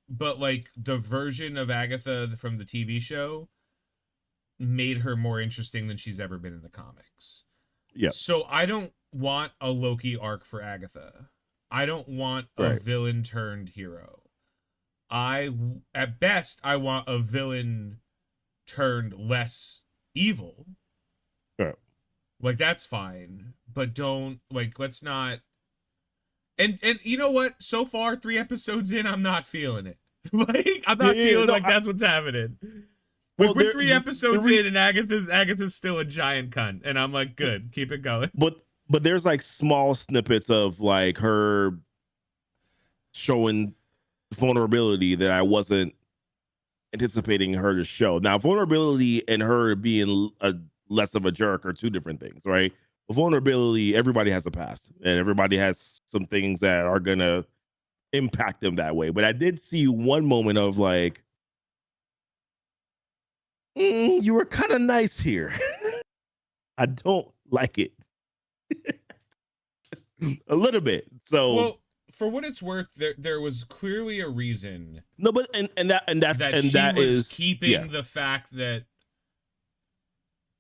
but like the version of Agatha from the TV show made her more interesting than she's ever been in the comics. Yeah. So I don't want a Loki arc for Agatha. I don't want a villain turned hero. At best, I want a villain turned less evil. Yeah. Like, that's fine. But don't, like, let's not. And you know what? So far, 3 episodes in, I'm not feeling it. Like, I'm not feeling like that's what's happening. Like, we're 3 episodes in, and Agatha's still a giant cunt. And I'm like, good, keep it going. But there's like small snippets of like her showing vulnerability that I wasn't anticipating her to show. Now, vulnerability and her being less of a jerk are two different things, right? But vulnerability, everybody has a past, and everybody has some things that are gonna impact them that way. But I did see one moment of like, you were kind of nice here. I don't like it. A little bit. So, well, for what it's worth, there was clearly a reason. No, but that is keeping the fact that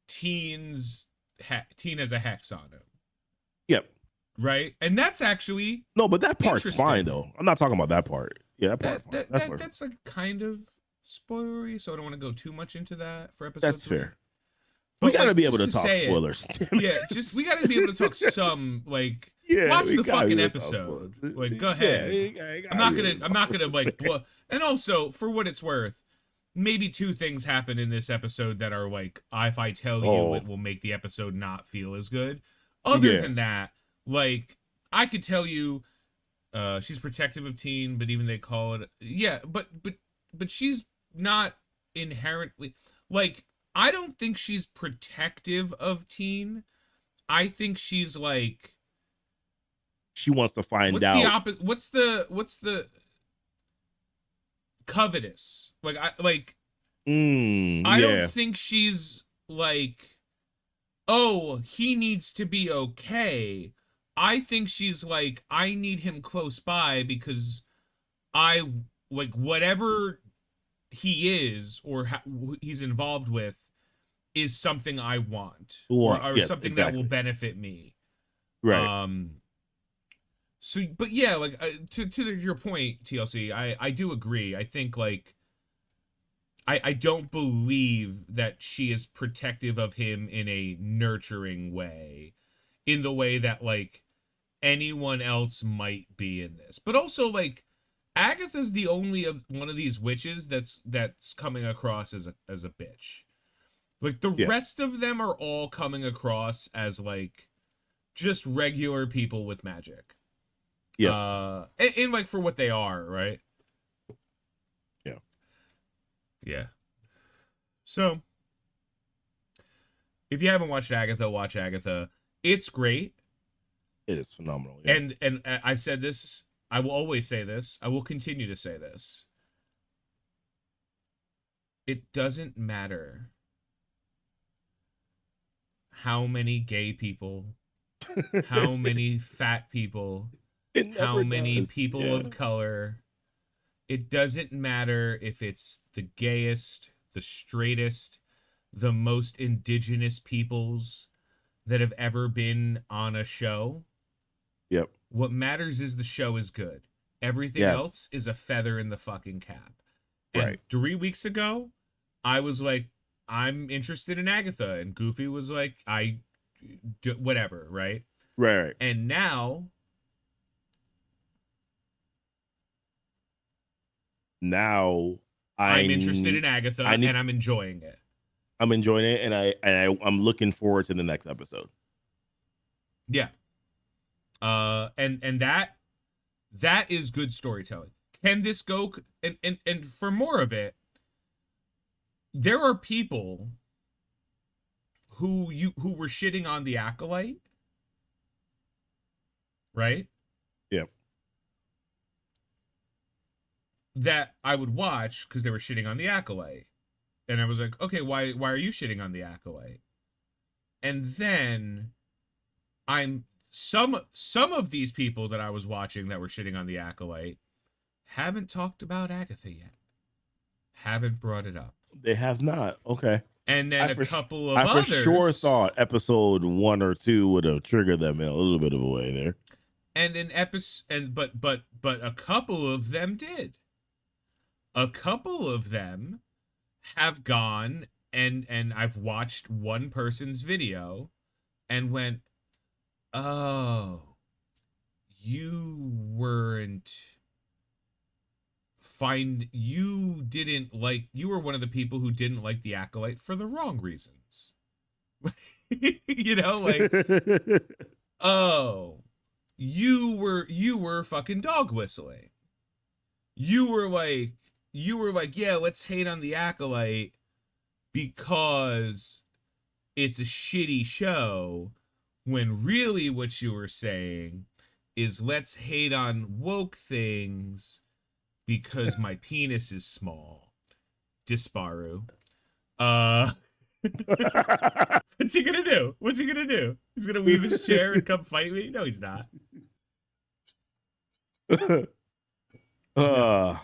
Teen has a hex on him. Yep. Right, and that's actually no, but that part's fine though. I'm not talking about that part. Yeah, that's like kind of spoilery, so I don't want to go too much into that for episode. That's 3. fair. But we gotta be able to talk spoilers. Yeah, we gotta be able to talk some like. Yeah, watch the fucking episode. Like, go ahead. I'm not gonna like blow. And also, for what it's worth, maybe 2 things happen in this episode that are like, if I tell you, it will make the episode not feel as good. Other than that, like, I could tell you, she's protective of Teen, but even they call it, but she's not inherently like. I don't think she's protective of Teen. I think she's like. She wants to find out. What's the covetous? Like I don't think she's like, oh, he needs to be okay. I think she's like, I need him close by because I like whatever he is or he's involved with is something I want or something that will benefit me. Right. So, but yeah, like to your point, TLC, I do agree. I think like I don't believe that she is protective of him in a nurturing way, in the way that like anyone else might be in this. But also like Agatha's the only one of these witches that's coming across as a bitch. Like the rest of them are all coming across as like just regular people with magic. Yeah. And like for what they are, right? Yeah. Yeah. So if you haven't watched Agatha, watch Agatha. It's great. It is phenomenal. Yeah. And I've said this, I will always say this, I will continue to say this. It doesn't matter how many gay people, how many fat people, how many people of color. It doesn't matter if it's the gayest, the straightest, the most indigenous peoples that have ever been on a show. Yep. What matters is the show is good. Everything else is a feather in the fucking cap. And 3 weeks ago, I was like, I'm interested in Agatha. And Goofy was like, whatever, right? Right. And now I'm interested in Agatha and I'm enjoying it. I'm enjoying it, and I'm looking forward to the next episode. Yeah. And that is good storytelling. Can this go and for more of it, there are people who were shitting on the Acolyte, right? Yeah. That I would watch because they were shitting on the Acolyte. And I was like, okay, why are you shitting on the Acolyte? And then I'm some of these people that I was watching that were shitting on the Acolyte haven't talked about Agatha yet. Haven't brought it up. They have not. Okay. And then a couple of I others. for sure thought episode 1 or 2 would have triggered them in a little bit of a way there. And an episode, but a couple of them did. A couple of them have gone and I've watched one person's video and went, oh, you weren't you were one of the people who didn't like the Acolyte for the wrong reasons. You know, like, oh, you were fucking dog whistling. You were like, yeah, let's hate on the Acolyte because it's a shitty show, when really what you were saying is let's hate on woke things because my penis is small. Disparu. What's he gonna do? He's gonna leave his chair and come fight me? No, he's not. No,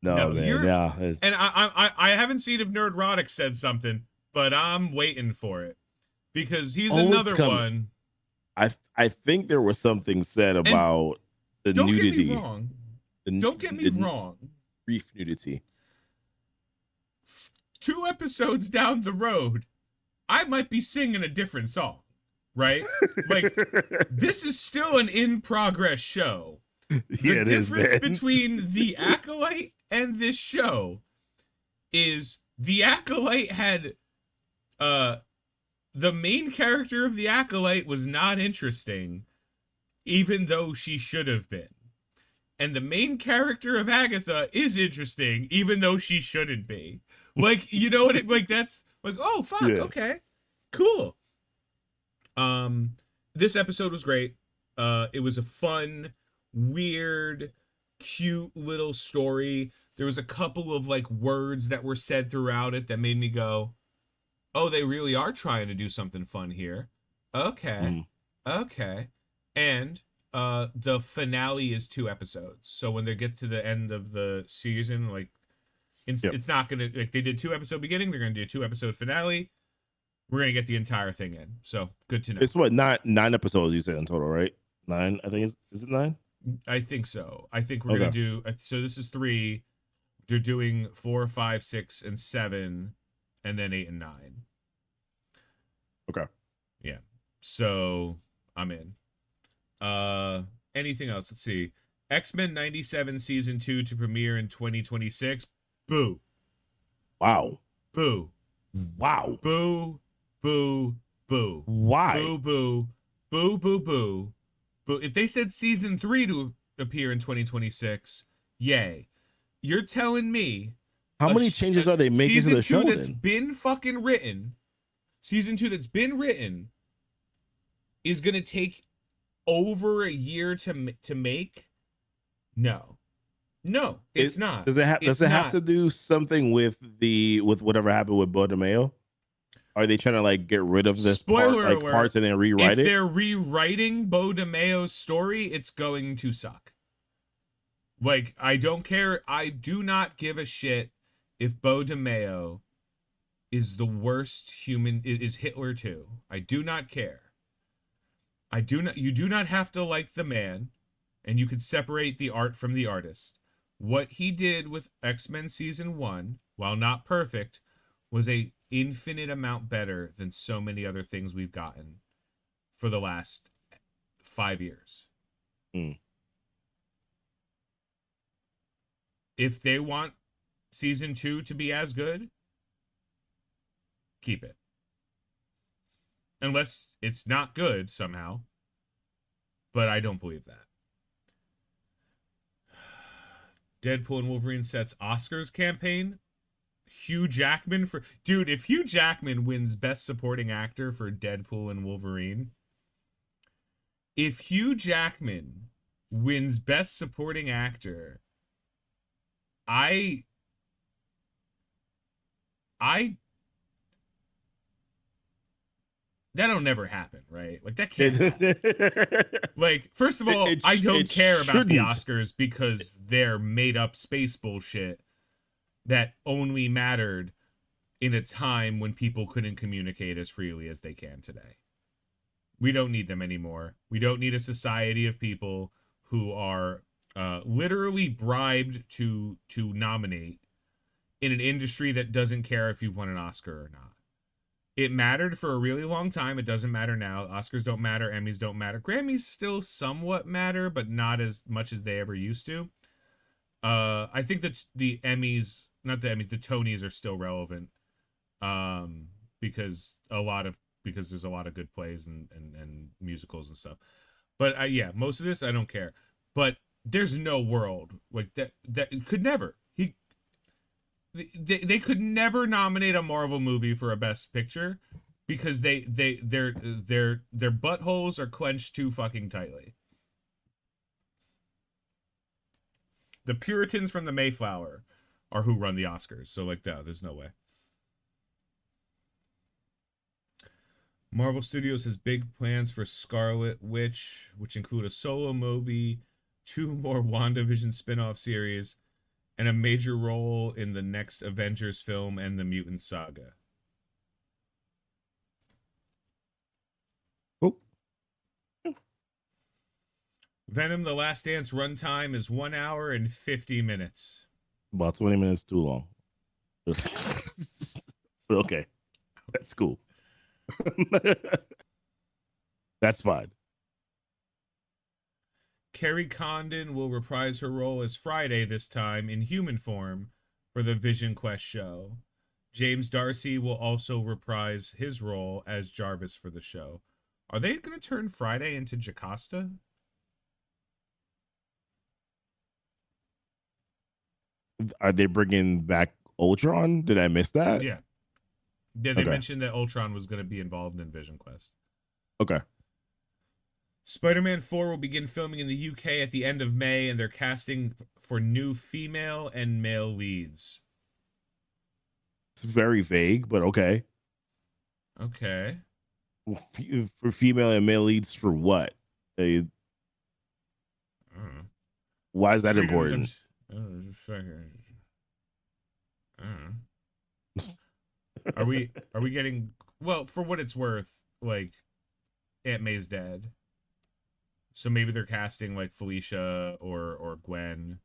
man. Yeah. And I haven't seen if Nerdrotic said something, but I'm waiting for it. Because he's another one. I think there was something said about the nudity. Don't get me wrong. Brief nudity. 2 episodes down the road, I might be singing a different song, right? Like, this is still an in-progress show. The difference between The Acolyte and this show is The Acolyte had... the main character of The Acolyte was not interesting, even though she should have been. And the main character of Agatha is interesting, even though she shouldn't be. Like, you know what? Like, that's like, oh, fuck, yeah. Okay, cool. This episode was great. It was a fun, weird, cute little story. There was a couple of, like, words that were said throughout it that made me go, oh, they really are trying to do something fun here. Okay. Okay. And the finale is 2 episodes. So when they get to the end of the season, like, it's not going to... Like, they did 2 episode beginning. They're going to do a 2 episode finale. We're going to get the entire thing in. So, good to know. It's what, 9 episodes you said in total, right? 9, I think. Is it 9? I think so. I think we're going to do... So this is 3. They're doing 4, 5, 6, and 7... and then 8 and 9. Okay. Yeah. So I'm in. Anything else? Let's see. X-Men 97 season 2 to premiere in 2026. Boo. Wow. Boo. Wow. Boo. Boo. Boo. Why? Boo. Boo. Boo. Boo. Boo. Boo. If they said season 3 to appear in 2026, yay. You're telling me how many changes are they making to the show? Season 2 that's been fucking written. Season 2 that's been written is gonna take over a year to make. No, it's not. Does it have to do something with whatever happened with Bo DeMeo? Are they trying to like get rid of this parts and then rewrite it? If they're rewriting Bo DeMeo's story, it's going to suck. Like, I don't care. I do not give a shit if Bo DeMeo is the worst human, is Hitler too. I do not care. You do not have to like the man, and you could separate the art from the artist. What he did with X-Men season 1, while not perfect, was a infinite amount better than so many other things we've gotten for the last 5 years. If they want season 2 to be as good, keep it. Unless it's not good somehow. But I don't believe that. Deadpool and Wolverine sets Oscars campaign. Hugh Jackman for... Dude, if Hugh Jackman wins Best Supporting Actor for Deadpool and Wolverine... If Hugh Jackman wins Best Supporting Actor... I that'll never happen, right? Like that can't happen. Like, first of all, I don't care about the Oscars because they're made up space bullshit that only mattered in a time when people couldn't communicate as freely as they can today. We don't need them anymore. We don't need a society of people who are literally bribed to nominate in an industry that doesn't care if you've won an Oscar or not. It mattered for a really long time. It doesn't matter now. Oscars don't matter. Emmys don't matter. Grammys still somewhat matter, but not as much as they ever used to. I think that the Emmys, not the Emmys, the Tonys are still relevant. Because there's a lot of good plays and musicals and stuff. But yeah, most of this I don't care. But there's no world like that could never. They could never nominate a Marvel movie for a Best Picture because their buttholes are clenched too fucking tightly. The Puritans from the Mayflower are who run the Oscars. So like, no, there's no way. Marvel Studios has big plans for Scarlet Witch, which include a solo movie, 2 more WandaVision spin-off series, and a major role in the next Avengers film and the Mutant Saga. Oh. Venom: The Last Dance runtime is 1 hour and 50 minutes. About 20 minutes too long. Okay. That's cool. That's fine. Kerry Condon will reprise her role as Friday, this time in human form, for the Vision Quest show. James Darcy will also reprise his role as Jarvis for the show. Are they going to turn Friday into Jocasta? Are they bringing back Ultron? Did I miss that? Yeah. Yeah, they mentioned that Ultron was going to be involved in Vision Quest. Okay. Spider-Man 4 will begin filming in the UK at the end of May, and they're casting for new female and male leads. It's very vague, but okay. Okay. For female and male leads for what? Why is that important? Are we getting, well, for what it's worth, like, Aunt May's dead. So maybe they're casting like Felicia or Gwen.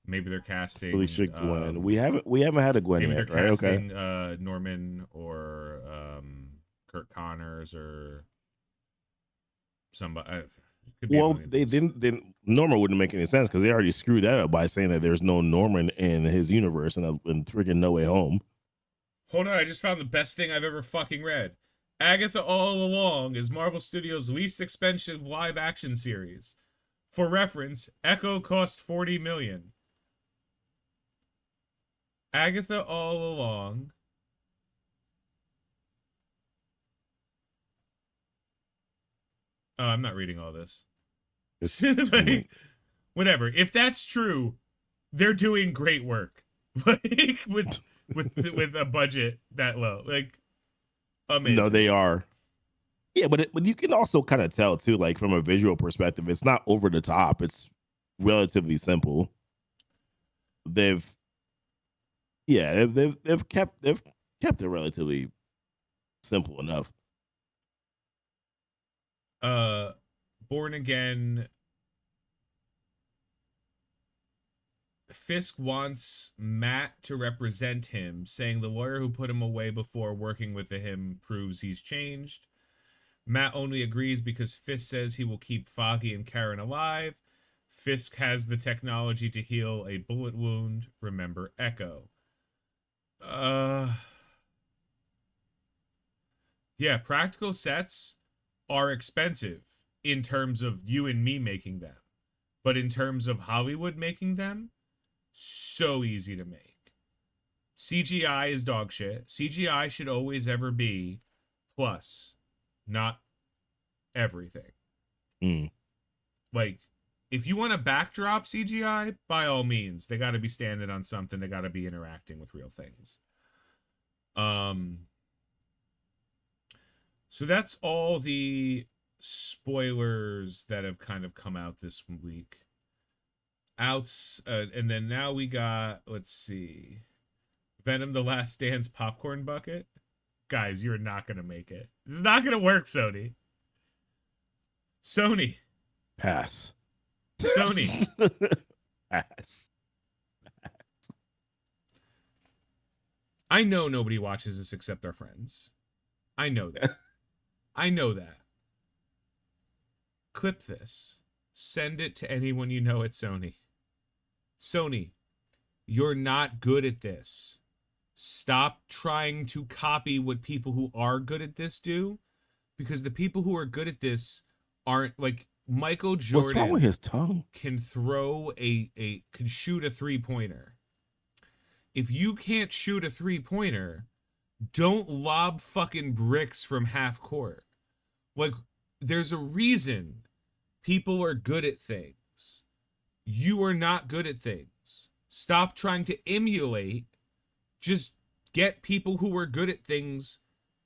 Maybe they're casting Felicia, Gwen. We haven't had a Gwen maybe yet, they're casting okay. Norman or Kurt Connors or somebody. Well, they didn't. Norman wouldn't make any sense because they already screwed that up by saying that there's no Norman in his universe in freaking No Way Home. Hold on, I just found the best thing I've ever fucking read. Agatha All Along is Marvel Studios' least expensive live-action series. For reference, Echo cost $40 million. Agatha All Along. Oh, I'm not reading all this. Like, whatever. If that's true, they're doing great work. Like with a budget that low. Like, amazing. No, they are. Yeah, but you can also kind of tell too, like from a visual perspective, it's not over the top. It's relatively simple. They've kept it relatively simple enough. Born Again. Fisk wants Matt to represent him, saying the lawyer who put him away before working with him proves he's changed. Matt only agrees because Fisk says he will keep Foggy and Karen alive. Fisk has the technology to heal a bullet wound. Remember Echo. Yeah, practical sets are expensive in terms of you and me making them. But in terms of Hollywood making them, so easy to make. CGI is dog shit. CGI should always ever be plus, not everything. Like, if you want a backdrop CGI, by all means, they got to be standing on something. They got to be interacting with real things. So that's all the spoilers that have kind of come out this week. And then now we got, let's see, Venom: The Last Dance popcorn bucket. Guys, you're not gonna make it. This is not gonna work, Sony. Pass. Sony. Pass. I know nobody watches this except our friends. I know that. I know that. Clip this. Send it to anyone you know at Sony. Sony, you're not good at this. Stop trying to copy what people who are good at this do, because the people who are good at this aren't like Michael Jordan. What's wrong with his tongue? Can throw can shoot a 3-pointer. If you can't shoot a 3-pointer, don't lob fucking bricks from half court. Like, there's a reason people are good at things. You are not good at things. Stop trying to emulate. Just get people who are good at things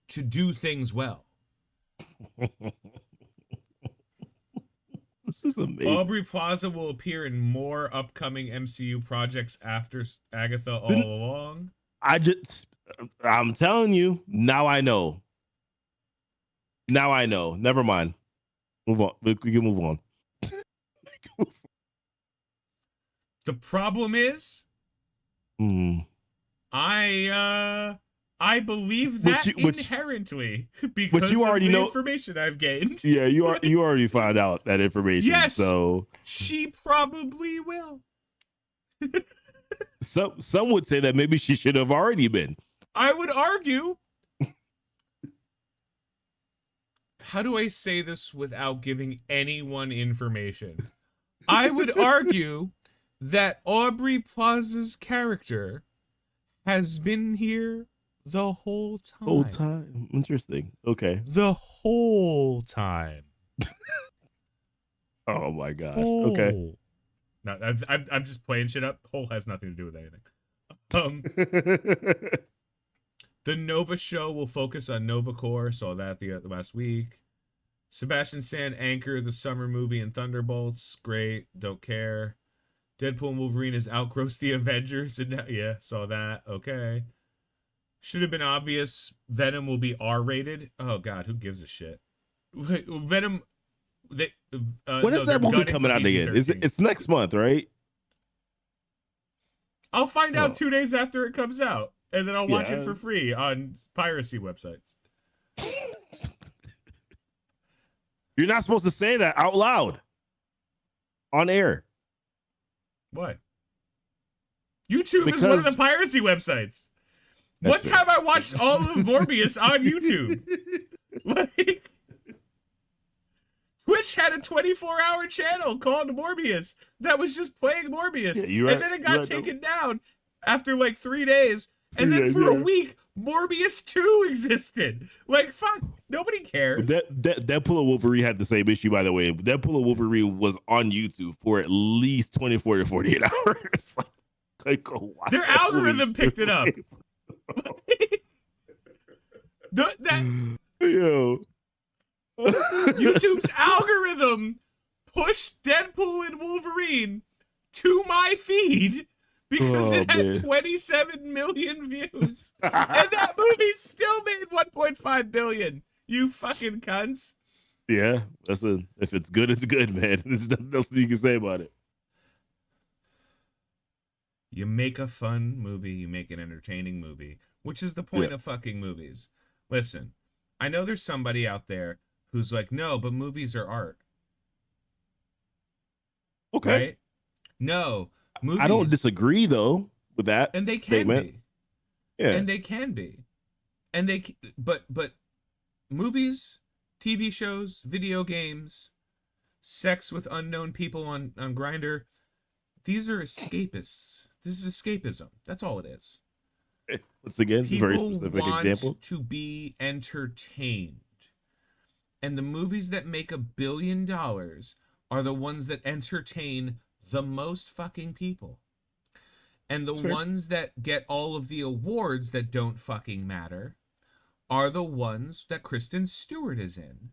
to do things well. This is amazing. Aubrey Plaza will appear in more upcoming MCU projects after Agatha All Along. I'm telling you, now I know. Now I know. Never mind. Move on. We can move on. The problem is, I believe that inherently because you already of the know information I've gained. Yeah, you already found out that information. Yes, so she probably will. Some would say that maybe she should have already been. I would argue. How do I say this without giving anyone information? I would argue that Aubrey Plaza's character has been here the whole time. Whole time. Interesting. Okay. The whole time. Oh my gosh. Okay. No, I'm just playing shit up. Whole has nothing to do with anything. The Nova show will focus on Nova Corps. Saw that the last week. Sebastian Stan anchor the summer movie in Thunderbolts. Great. Don't care. Deadpool and Wolverine has outgrossed the Avengers. And yeah, saw that. Okay. Should have been obvious. Venom will be R-rated. Oh God, who gives a shit? Venom. When is that movie coming out again? It's next month, right? I'll find out 2 days after it comes out, and then I'll watch it for free on piracy websites. You're not supposed to say that out loud on air. Why? YouTube is one of the piracy websites. One time I watched all of Morbius on YouTube. Like, Twitch had a 24-hour channel called Morbius that was just playing Morbius. Yeah, and then it got taken down after like 3 days. And then for a week, Morbius 2 existed. Like, fuck, nobody cares. Deadpool and Wolverine had the same issue, by the way. Deadpool and Wolverine was on YouTube for at least 24 to 48 hours. Their algorithm picked it up. Yo. YouTube's algorithm pushed Deadpool and Wolverine to my feed because it had 27 million views. And that movie still made 1.5 billion. You fucking cunts. Yeah, if it's good, it's good, man. There's nothing else you can say about it. You make a fun movie, you make an entertaining movie, which is the point of fucking movies. Listen, I know there's somebody out there who's like, no, but movies are art. Okay. Right? No, movies. I don't disagree though with that. And they can be. Yeah. And they can be. And but movies, TV shows, video games, sex with unknown people on Grindr, these are escapists. This is escapism. That's all it is. Once again, people very specific want example. To be entertained. And the movies that make $1 billion are the ones that entertain the most fucking people. And the ones that get all of the awards that don't fucking matter are the ones that Kristen Stewart is in.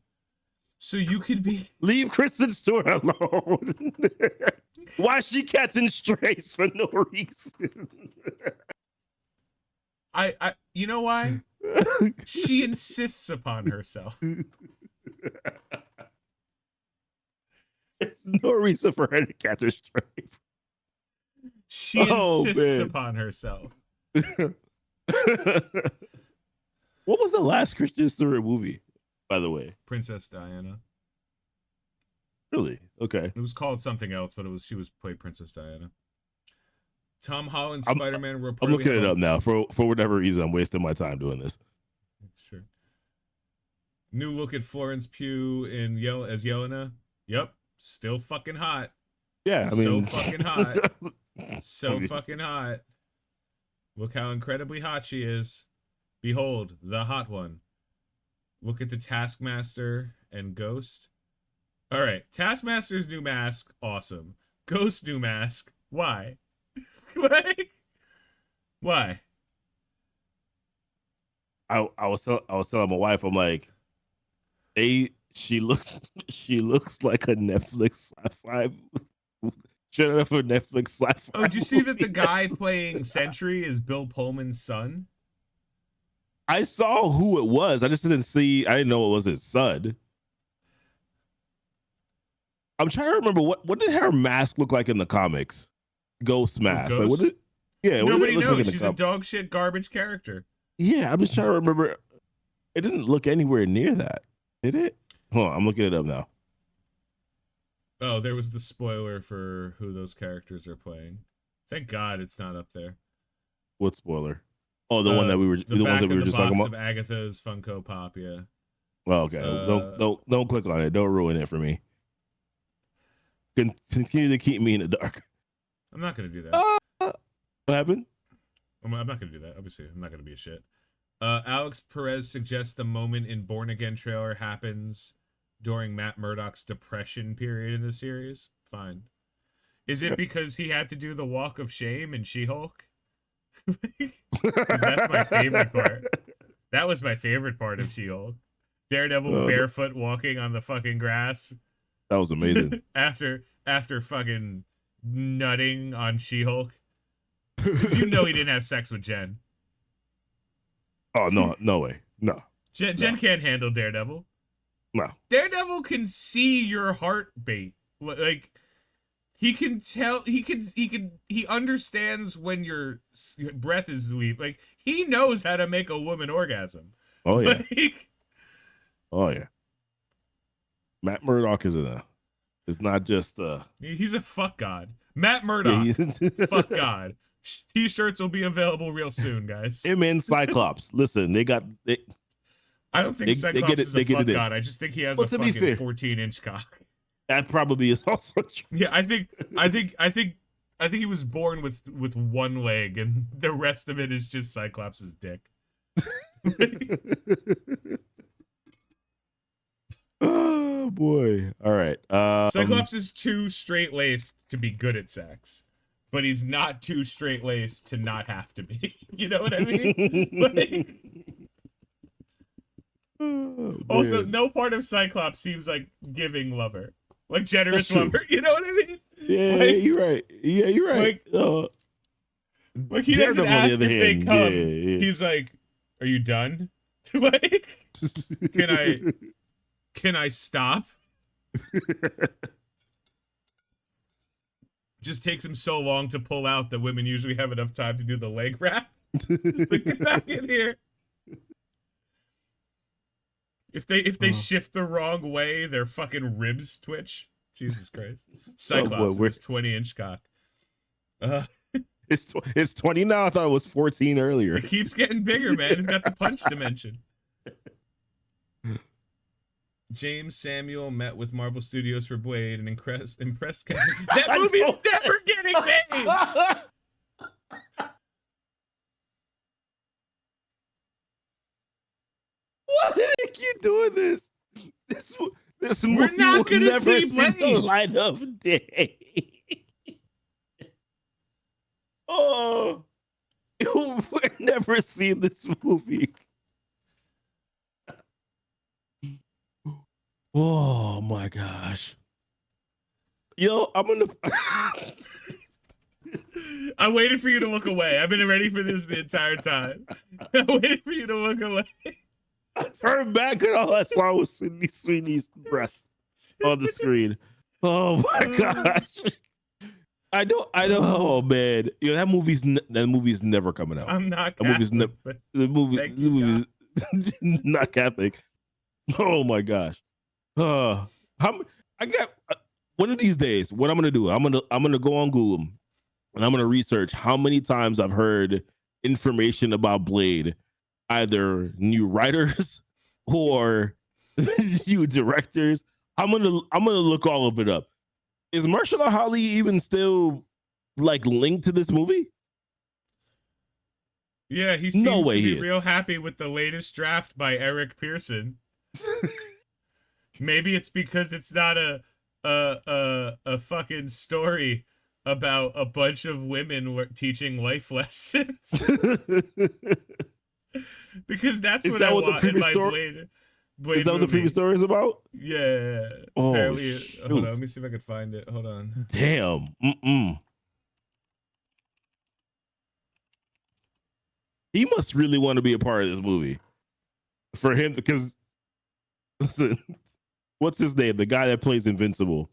So you could be... Leave Kristen Stewart alone. Why is she catching strays for no reason? You know why? She insists upon herself. There's no reason for her to catch a stray. She insists upon herself. What was the last Kristen Stewart movie, by the way? Princess Diana. Really? Okay. It was called something else, but she played Princess Diana. Tom Holland's Spider-Man reportedly... I'm looking it up now. For whatever reason, I'm wasting my time doing this. Sure. New look at Florence Pugh as Yelena. Yep. Still fucking hot. Yeah, I mean... So fucking hot. So fucking hot. Look how incredibly hot she is. Behold, the hot one. Look at the Taskmaster and Ghost. All right. Taskmaster's new mask. Awesome. Ghost's new mask. Why? Why? I was telling my wife, I'm like, she looks like a Netflix sci-fi. Should have a Netflix sci-fi. Oh, did you see that the guy playing Sentry is Bill Pullman's son? I saw who it was. I didn't know it was his son. I'm trying to remember what did her mask look like in the comics? Ghost mask. Ghost? Like, what did? Yeah, nobody knows. She's a dog shit garbage character. Yeah, I'm just trying to remember. It didn't look anywhere near that, did it? Hold on, I'm looking it up now. Oh, there was the spoiler for who those characters are playing. Thank God it's not up there. What spoiler? Oh, the one that we were the ones that we were just talking about. Of Agatha's Funko Pop, yeah. Well, okay. Don't click on it. Don't ruin it for me. Continue to keep me in the dark. I'm not gonna do that. What happened? I'm not gonna do that. Obviously, I'm not gonna be a shit. Alex Perez suggests the moment in Born Again trailer happens during Matt Murdock's depression period in the series. Fine. Is it because he had to do the walk of shame in She-Hulk? Because that's my favorite part. That was my favorite part of She-Hulk. Daredevil barefoot walking on the fucking grass. That was amazing. after fucking nutting on She-Hulk. Because he didn't have sex with Jen. Oh, no way. No. Jen can't handle Daredevil. No. Daredevil can see your heartbeat. Like, he can tell, he understands when your breath is leaving. Like, he knows how to make a woman orgasm. Oh, yeah. Like, oh, yeah. Matt Murdock is it's not just he's a fuck god. Matt Murdock, fuck god. T-shirts will be available real soon, guys. Him and Cyclops. Listen, I don't think Cyclops is a fuck god. I just think he has a fucking 14-inch cock. That probably is also true. Yeah, I think he was born with one leg, and the rest of it is just Cyclops' dick. Oh boy! All right. Cyclops is too straight-laced to be good at sex, but he's not too straight-laced to not have to be. You know what I mean? Also, no part of Cyclops seems like giving lover, like generous lover. You know what I mean? Yeah, you're right. Yeah, you're right. Like he doesn't ask if they come. Yeah. He's like, "Are you done? Like, can I stop?" Just takes him so long to pull out that women usually have enough time to do the leg wrap. Like, get back in here. If they shift the wrong way, their fucking ribs twitch. Jesus Christ. Cyclops with his 20-inch cock. It's 20 now. I thought it was 14 earlier. It keeps getting bigger, man. It's got the punch dimension. James Samuel met with Marvel Studios for Blade and impressed. That movie's never getting made. Why are you doing this? This movie We're not will gonna never see the Blade. light of day. Oh, we're never seeing this movie. Oh my gosh. Yo, I'm gonna. I waited for you to look away. I've been ready for this the entire time. I waited for you to look away. I turned back and all I saw was Sydney Sweeney's breast on the screen. Oh my gosh. I know. Oh man, that movie's never coming out. I'm not Catholic. The movie's not Catholic. Oh my gosh. I got one of these days. What I'm gonna do? I'm gonna go on Google and I'm gonna research how many times I've heard information about Blade, either new writers or new directors. I'm gonna look all of it up. Is Mahershala Ali even still like linked to this movie? Yeah, he seems to be real happy with the latest draft by Eric Pearson. Maybe it's because it's not a fucking story about a bunch of women teaching life lessons. Because that's what I want in my Blade. Is that what the previous story is about? Yeah. Oh, apparently, hold on. Let me see if I can find it. Hold on. Damn. He must really want to be a part of this movie. For him, because listen, what's his name? The guy that plays Invincible.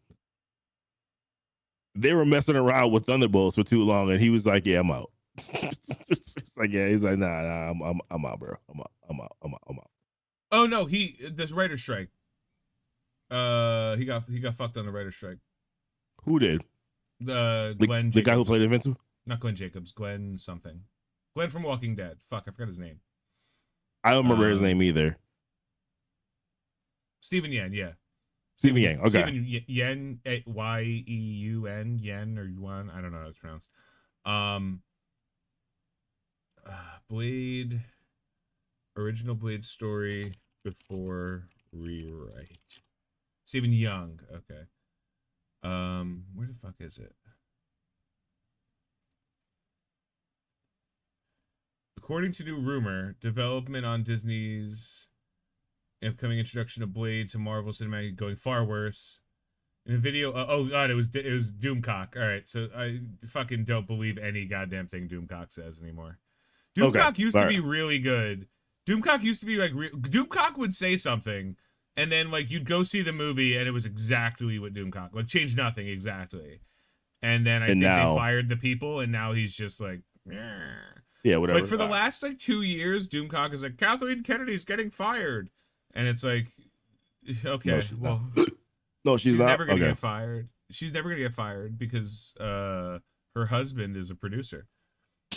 They were messing around with Thunderbolts for too long, and he was like, "Yeah, I'm out." Just like, yeah, he's like, "Nah, I'm out, bro. I'm out. Oh no, this writer strike. He got fucked on the writer strike. Who did? Glenn Jacobs. The guy who played Invincible? Not Glenn Jacobs. Glenn something. Glenn from Walking Dead. Fuck, I forgot his name. I don't remember his name either. Stephen Yen, yeah. Stephen Yang. Okay. Stephen Yen, Yeun, Yen or Yuan. I don't know how it's pronounced. Blade. Original Blade story before rewrite. Stephen Young. Okay. Where the fuck is it? According to new rumor, development on Disney's upcoming introduction of Blade to Marvel Cinematic going far worse. In a video, oh god, it was Doomcock. All right, so I fucking don't believe any goddamn thing Doomcock says anymore. Doomcock used to be really good. Doomcock used to be like Doomcock would say something, and then like you'd go see the movie, and it was exactly what Doomcock would change nothing exactly. And then I think they fired the people, and now he's just like, yeah, whatever. Like for the last like 2 years, Doomcock is like Kathleen Kennedy's getting fired, and it's like, okay, no, she's not. Never gonna get fired. She's never gonna get fired because her husband is a producer.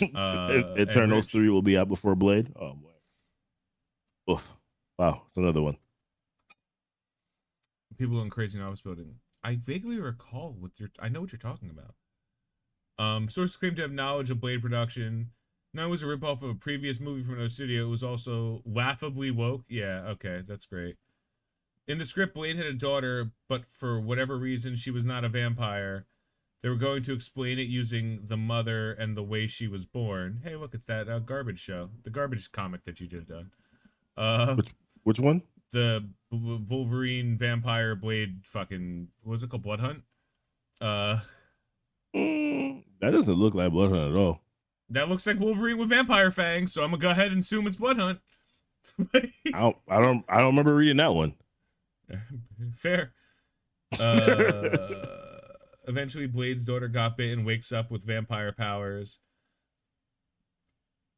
Eternals 3 will be out before Blade. Oh boy. Oof. Wow, it's another one. People in crazy office building. I vaguely recall I know what you're talking about. Sources claim to have knowledge of Blade production. Not only was a ripoff of a previous movie from another studio, it was also laughably woke. Yeah, okay, that's great. In the script, Blade had a daughter, but for whatever reason, she was not a vampire. They were going to explain it using the mother and the way she was born. Hey, look, it's that garbage show. The garbage comic that you did done. Which one? The Wolverine vampire Blade fucking, what was it called? Blood Hunt? That doesn't look like Blood Hunt at all. That looks like Wolverine with vampire fangs, so I'm gonna go ahead and assume it's Blood Hunt. I don't remember reading that one. Fair. Eventually, Blade's daughter got bit and wakes up with vampire powers.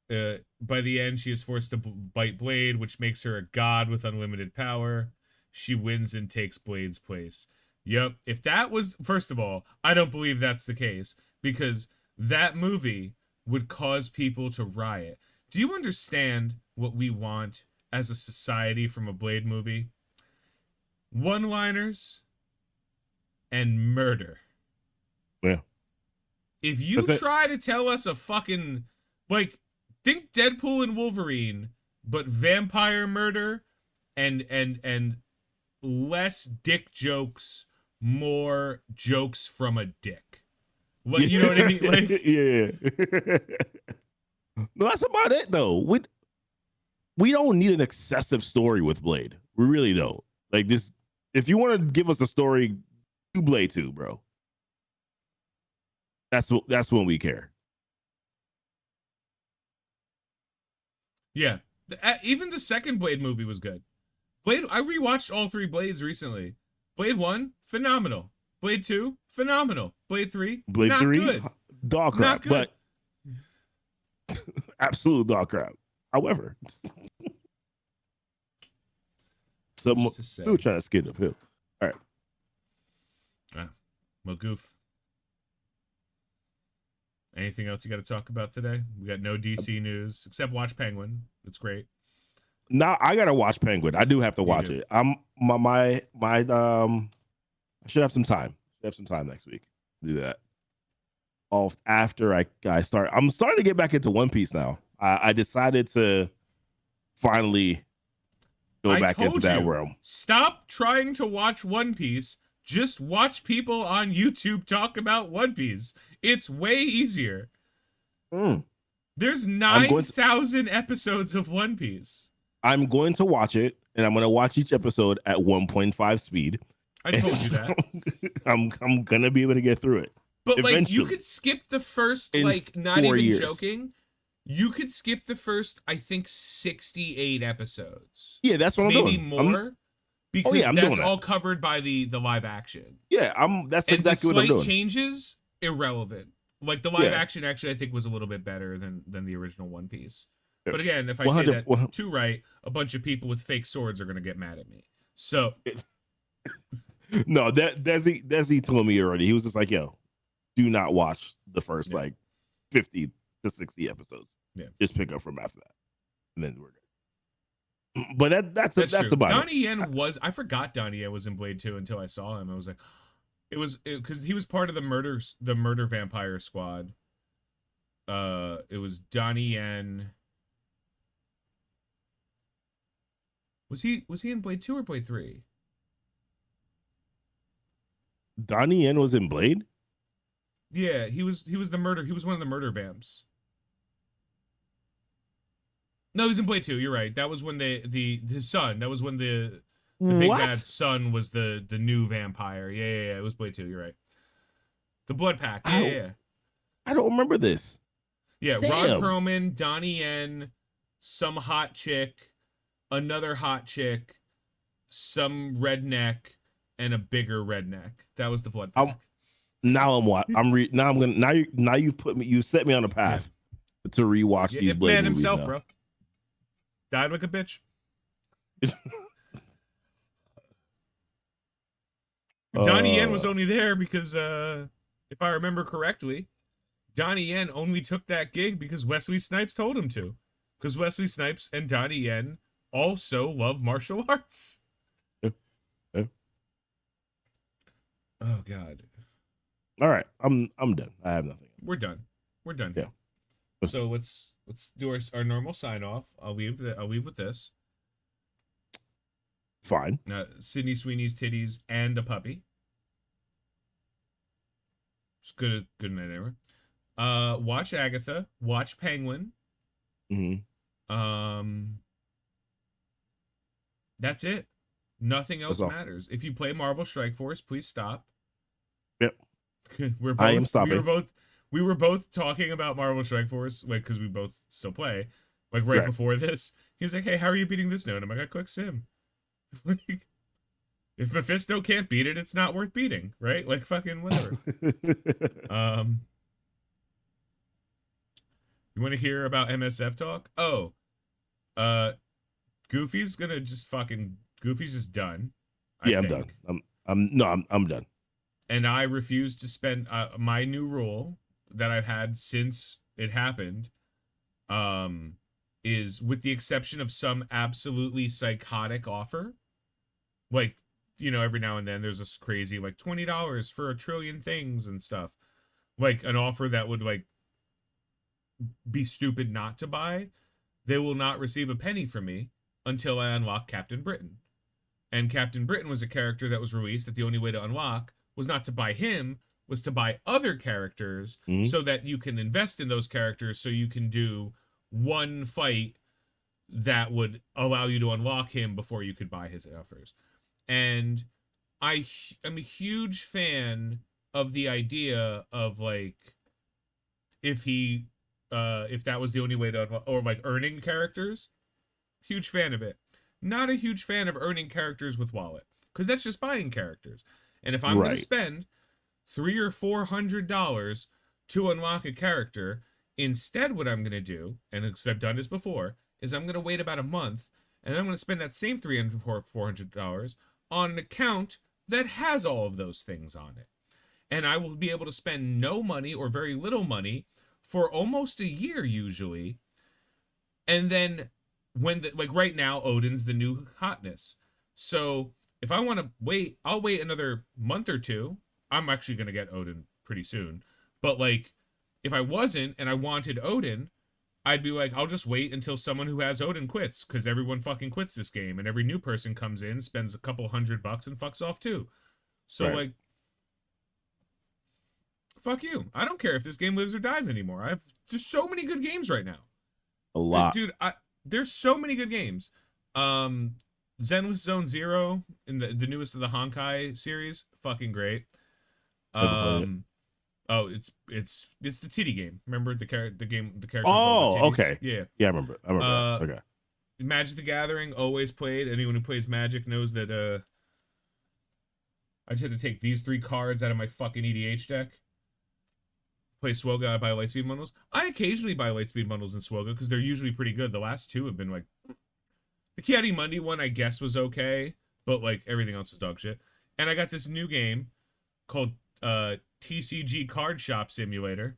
By the end, she is forced to bite Blade, which makes her a god with unlimited power. She wins and takes Blade's place. Yep. If that was, first of all, I don't believe that's the case, because that movie would cause people to riot. Do you understand what we want as a society from a Blade movie? One-liners and murder. Yeah. If you try to tell us a fucking, like, think Deadpool and Wolverine, but vampire murder and less dick jokes, more jokes from a dick. Like, you know what I mean? Like, yeah. No, that's about it though. We don't need an excessive story with Blade. We really don't. Like this, if you want to give us a story, do Blade 2, bro. That's when we care. Yeah. Even the second Blade movie was good. I rewatched all 3 Blades recently. Blade 1, phenomenal. Blade 2, phenomenal. Blade 3, Blade not 3, good. dog crap, but absolute dog crap. However, still trying to skid uphill. All right. Well, goof. Anything else you got to talk about today? We got no DC news except watch Penguin. It's great. Now I gotta watch Penguin. I do have to watch it. I'm my I should have some time. Next week to do that. After I start, I'm starting to get back into One Piece now. I decided to finally go back into that realm. Stop trying to watch One Piece. Just watch people on YouTube talk about One Piece. It's way easier. There's 9,000 episodes of One Piece. I'm going to watch it, and I'm going to watch each episode at 1.5 speed. I told you that. I'm going to be able to get through it. But like, you could skip the first, like, not even joking. You could skip the first, I think, 68 episodes. Yeah, that's what I'm doing. Maybe more. Because that's all covered by the live action. Yeah, that's exactly what I'm doing. The slight changes, irrelevant. Like, the live action actually, I think, was a little bit better than the original One Piece. But again, if I say that too right, a bunch of people with fake swords are going to get mad at me. So... No, Desi told me already. He was just like, yo, do not watch the first like 50 to 60 episodes. Yeah. Just pick up from after that. And then we're good. But that's about Donnie Yen I forgot Donnie Yen was in Blade 2 until I saw him. I was like, because he was part of the murder vampire squad. It was Donnie Yen. Was he in Blade 2 or Blade 3? Donnie Yen was in Blade? Yeah, he was the murder. He was one of the murder vamps. No, he was in Blade 2. You're right. That was when his son. That was when the big bad son was the new vampire. Yeah. It was Blade 2. You're right. The Blood Pack. Yeah. I don't remember this. Yeah, Ron Perlman, Donnie Yen, some hot chick, another hot chick, some redneck, and a bigger redneck. That was the Blood Pack. Now you set me on a path to rewatch these Blade man movies himself, now. bro. Died like a bitch. Donnie Yen was only there because, if I remember correctly, Donnie Yen only took that gig because Wesley Snipes told him to. Because Wesley Snipes and Donnie Yen also love martial arts. Oh God. All right, I'm done. I have nothing. We're done. Yeah. So let's do our normal sign off. I'll leave with this. Fine. Sydney Sweeney's titties and a puppy. It's good night, Amber. Watch Agatha. Watch Penguin. Mm-hmm. That's it. Nothing else matters. If you play Marvel Strike Force, please stop. Yep. I am stopping. We were both talking about Marvel Strike Force, like, because we both still play, like right before this. He's like, "Hey, how are you beating this node?" I'm like, "I click sim." Like, if Mephisto can't beat it, it's not worth beating, right? Like, fucking whatever. You want to hear about MSF talk? Oh, Goofy's just done. I'm done. I'm done. And I refuse to spend my new rule that I've had since it happened, is, with the exception of some absolutely psychotic offer, like, you know, every now and then there's this crazy, like, $20 for a trillion things and stuff, like an offer that would, like, be stupid not to buy. They will not receive a penny from me until I unlock Captain Britain. And Captain Britain was a character that was released that the only way to unlock was not to buy him, was to buy other characters, so that you can invest in those characters, so you can do one fight that would allow you to unlock him before you could buy his offers. And I'm a huge fan of the idea of like if that was the only way to unlock, or like earning characters. Huge fan of it. Not a huge fan of earning characters with wallet, because that's just buying characters. And if I'm gonna Right. spend $300 or $400 to unlock a character, instead what I'm gonna do, and because I've done this before, is I'm gonna wait about a month, and I'm gonna spend that same $300 or $400 on an account that has all of those things on it. And I will be able to spend no money or very little money for almost a year usually. And then like right now, Odin's the new hotness. So if I want to wait, I'll wait another month or two. I'm actually going to get Odin pretty soon. But like, if I wasn't and I wanted Odin, I'd be like, I'll just wait until someone who has Odin quits, because everyone fucking quits this game, and every new person comes in, spends a couple $100 and fucks off too. So Right. like, fuck you. I don't care if this game lives or dies anymore. There's so many good games right now. A lot. Dude, there's so many good games. Zenless Zone Zero in the newest of the Honkai series, fucking great. Never played it. Oh, it's the titty game. Remember the character Oh, the titties? okay. Yeah. Yeah, I remember. That. Okay. Magic the Gathering, always played. Anyone who plays Magic knows that I just had to take these 3 cards out of my fucking EDH deck. Play Swoga, I buy Lightspeed bundles. I occasionally buy Lightspeed bundles in Swoga because they're usually pretty good. The last 2 have been like, the Kiadi Mundi one I guess was okay, but like everything else is dog shit. And I got this new game called TCG Card Shop Simulator,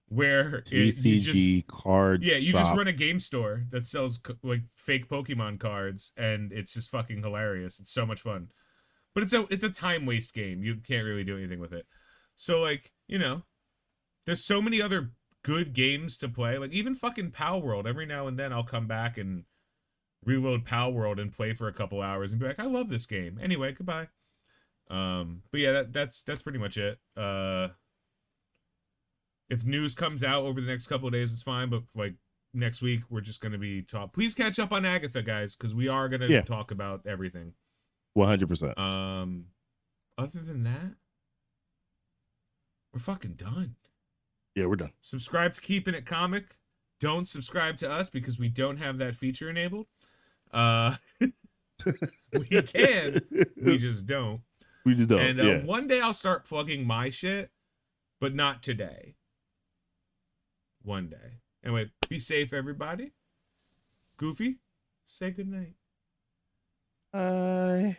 where TCG Card you Shop. just run a game store that sells like fake Pokemon cards, and it's just fucking hilarious. It's so much fun, but it's a time waste game. You can't really do anything with it. So like, you know, there's so many other good games to play. Like even fucking Pal World. Every now and then I'll come back and reload Pal World and play for a couple hours and be like, I love this game. Anyway, goodbye. But yeah, that's pretty much it. If news comes out over the next couple of days, it's fine. But like next week, we're just gonna be Please catch up on Agatha, guys, because we are gonna talk about everything. 100%. Other than that, we're fucking done. Yeah, we're done. Subscribe to Keeping It Comic. Don't subscribe to us because we don't have that feature enabled. We can, we just don't. We just don't. And one day I'll start plugging my shit, but not today. One day. Anyway, be safe, everybody. Goofy, say goodnight. Bye.